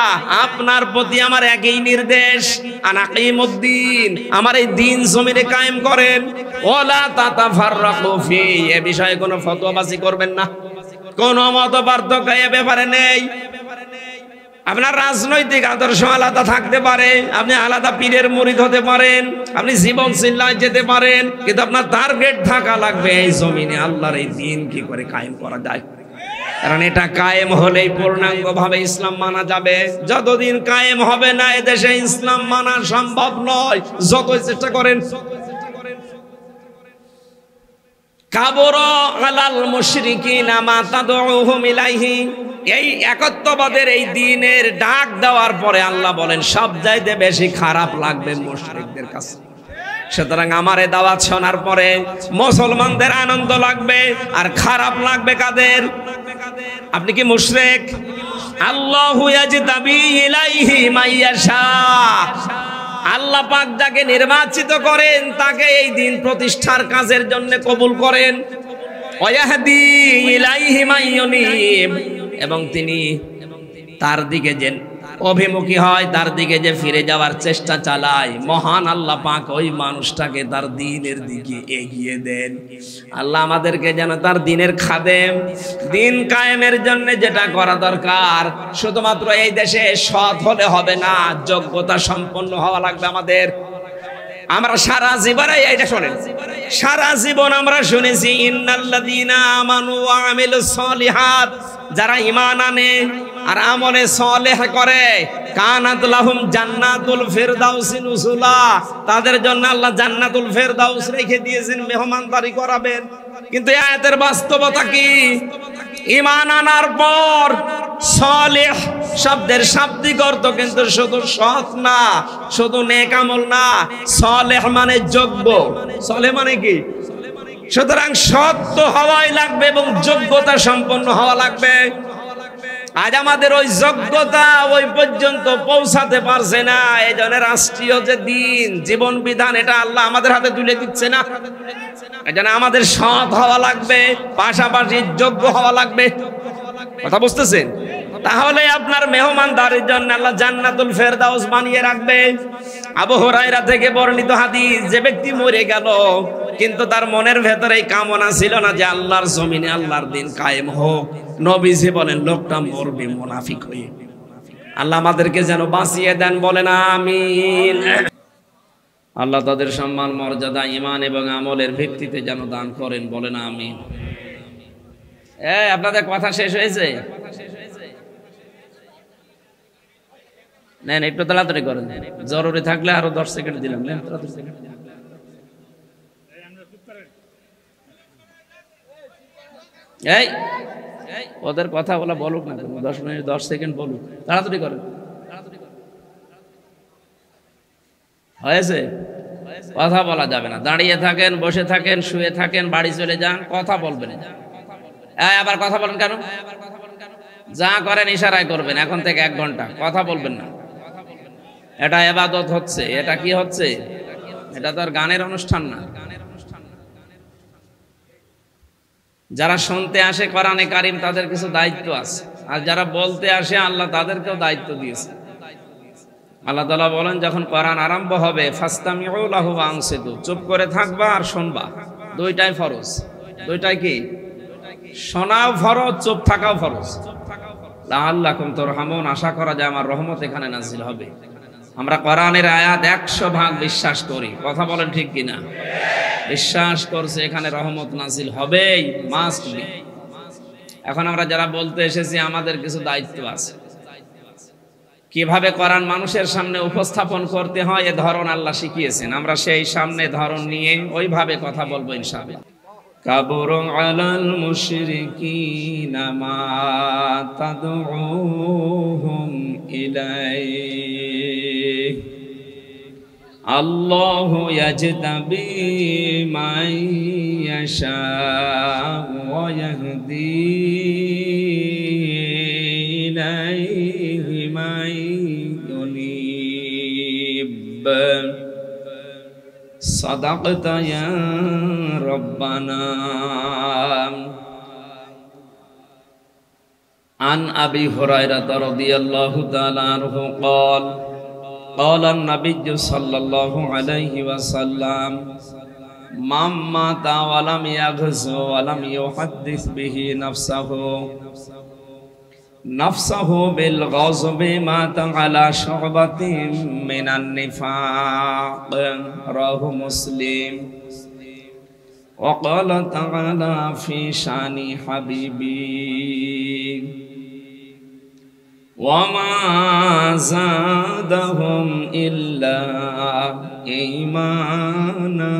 আপনার প্রতি আমার একই নির্দেশ, আনাকিমুদ্দিন, আমার এই দিন জমিনে কায়েম করেন, ওয়ালা তাতাফাররাকু ফি, এ বিষয়ে কোনো ফতোয়াবাজি করবেন না, কোনো মত পার্থক্য এ ব্যাপারে নেই। আপনার রাজনৈতিক আদর্শ আলাদা থাকতে পারে, আপনি আলাদা পীরের মুরিদ হতে পারেন, আপনি জীবন চিল্লায় যেতে পারেন, কিন্তু আপনার টার্গেট থাকা লাগবে এই জমিনে আল্লাহর এই দ্বীন কি করে কায়েম করা যায়। কারণ এটা কায়েম হলেই পূর্ণাঙ্গভাবে ইসলাম মানা যাবে। যতদিন কায়েম হবে না এদেশে ইসলাম মানা সম্ভব নয়, যতই চেষ্টা করেন। কাবুরা আলাল মুশরিকিনা মা তাদউহুম ইলাইহি, এই একত্ববাদের এই দ্বীনের ডাক দেওয়ার পরে আল্লাহ বলেন সবচাইতে বেশি খারাপ লাগবে মুশরিকদের কাছে। সুতরাং আমার এই দাওয়াত শোনার পরে মুসলমানদের আনন্দ লাগবে আর খারাপ লাগবে কাদের? আপনি কি মুশরিক? আল্লাহু ইয়াজতাবি ইলাইহি মাইয়াশা, আল্লাহ পাক যাকে নির্বাচিত করেন তাকে এই দিন প্রতিষ্ঠার কাজের জন্য কবুল করেন। ওয়াহদি ইলাইহি মাইয়ুনিব, এবং তিনি তার দিকে যে অভিমুখী হয়, তার দিকে যে ফিরে যাওয়ার চেষ্টা চালায়, মহান আল্লাহ পাক ওই মানুষটাকে তার দ্বীনের দিকে এগিয়ে দেন। আল্লাহ আমাদেরকে যেন তার দ্বীনের খাদেম, দ্বীন কায়েমের জন্য যেটা করা দরকার, শুধুমাত্র এই দেশে সৎ হলে হবে না, যোগ্যতা সম্পন্ন হওয়া লাগবে আমাদের। আমরা সারা জীবন এইটা শোনেন, সারা জীবন আমরা শুনেছি ইন্নাল্লাযীনা আমানু ওয়া আমিলুস সলিহাত, যারা ঈমান আনে আর আমলে সালেহ করে, কানাত লাহুম জান্নাতুল ফিরদাউসি নুজুলা, তাদের জন্য আল্লাহ জান্নাতুল ফিরদাউস রেখে দিয়েছেন, মেহমানদারি করাবেন। কিন্তু আয়াতের বাস্তবতা কি? ঈমান আনার পর সালেহ শব্দের শাব্দিক অর্থ কিন্তু শুধু সৎ না, শুধু নেক আমল না, সালেহ মানে যোগ্য। সালেহ মানে কি? সুতরাং সৎ হওয়াই লাগবে এবং যোগ্যতা সম্পন্ন হওয়া লাগবে। আজ আমাদের ওই যোগ্যতা ওই পর্যন্ত পৌঁছাতে পারছে না, এই জন্য রাষ্ট্রীয় যে দিন জীবন বিধান এটা আল্লাহ আমাদের হাতে তুলে দিচ্ছে না। এই জন্য আমাদের সৎ হওয়া লাগবে, পাশাপাশি যোগ্য হওয়া লাগবে। কথা বুঝতেছেন? তাহলে আপনার মেহমানদারির জন্য আল্লাহ জান্নাতুল ফেরদাউস বানিয়ে রাখবে। আবু হুরায়রা থেকে বর্ণিত হাদিস, যে ব্যক্তি মরে গেল কিন্তু তার মনের ভেতরে এই কামনা ছিল না যে আল্লাহর জমিনে আল্লাহর দিন কায়েম হোক, নবীজি বলেন লোকটা মরবে মুনাফিক হয়ে। আল্লাহ আমাদেরকে যেন বাঁচিয়ে দেন, বলেন আমিন। আল্লাহ তাদের সম্মান মর্যাদা ঈমান এবং আমলের ভিত্তিতে যেন দান করেন, বলেন আমিন। আপনাদের কথা শেষ হয়েছে? নেন একটু তাড়াতাড়ি করেন, জরুরি থাকলে আরো 10 সেকেন্ড দিলাম। নেন তাড়াতাড়ি। এই ওদের কথা বলা বলুক না, 10 মিনিট 10 সেকেন্ড বলুক, তাড়াতাড়ি করেন। হয়েছে? কথা বলা যাবে না, দাঁড়িয়ে থাকেন, বসে থাকেন, শুয়ে থাকেন, বাড়ি চলে যান, কথা বলবেন। আবার কথা বলেন কেন? যা করেন ইশারায় করবেন, এখন থেকে 1 ঘন্টা কথা বলবেন না। এটা ইবাদত হচ্ছে। এটা কি হচ্ছে? এটা তো আর গানের অনুষ্ঠান না। যারা শুনতে আসে কোরআনে কারীম তাদের কিছু দায়িত্ব আছে, আর যারা বলতে আসে আল্লাহ তাদেরকেও দায়িত্ব দিয়েছে। আল্লাহ তাআলা বলেন যখন কোরআন আরম্ভ হবে ফাসতামিউ লাহু ওয়া আনসিতু, চুপ করে থাকবা আর শুনবা। দুইটাই ফরজ। দুইটাই কি? শোনাও ফরজ, চুপ থাকাও ফরজ। লাআল্লাকুম তুরহামুন, আশা করা যায় আমার রহমত এখানে নাযিল হবে। আমরা কোরআনের আয়াত 100 ভাগ বিশ্বাস করি, কথা বলেন ঠিক কিনা? বিশ্বাস করছে এখানে রহমত নাযিল হবেই, মাস্ট বি। এখন আমরা যারা বলতে এসেছি আমাদের কিছু দায়িত্ব আছে। কিভাবে কোরআন মানুষের সামনে উপস্থাপন করতে হয় এ ধরন আল্লাহ শিখিয়েছেন, আমরা সেই সামনে ধরন নিয়ে ওইভাবে কথা বলবো ইনশাআল্লাহ। কাবুরু আলাল মুশরিকিনা মা তাদউহুম ইলাইহি, আল্লাহু ইয়াজতাবি মান ইয়াশা ওয়া ইয়াহদি ইলাইহি মান ইউনিব। সাদাকতা ইয়া রাব্বানা। আন আবি হুরায়রা রাদিয়াল্লাহু তাআলা আনহু قال قال النبي صلى الله عليه وسلم من مات ولم يغزو ولم يحدث به نفسه নাফসাহু বিল গাযবি মাতা আলা শুবাতিন মিনান নিফাক রাহু মুসলিম وقال تعالى في شان حبيبي وما زادهم إلا إيمانا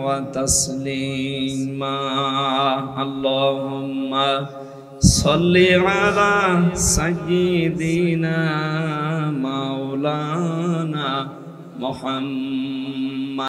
وتسليما اللهم صل على سيدنا مولانا محمد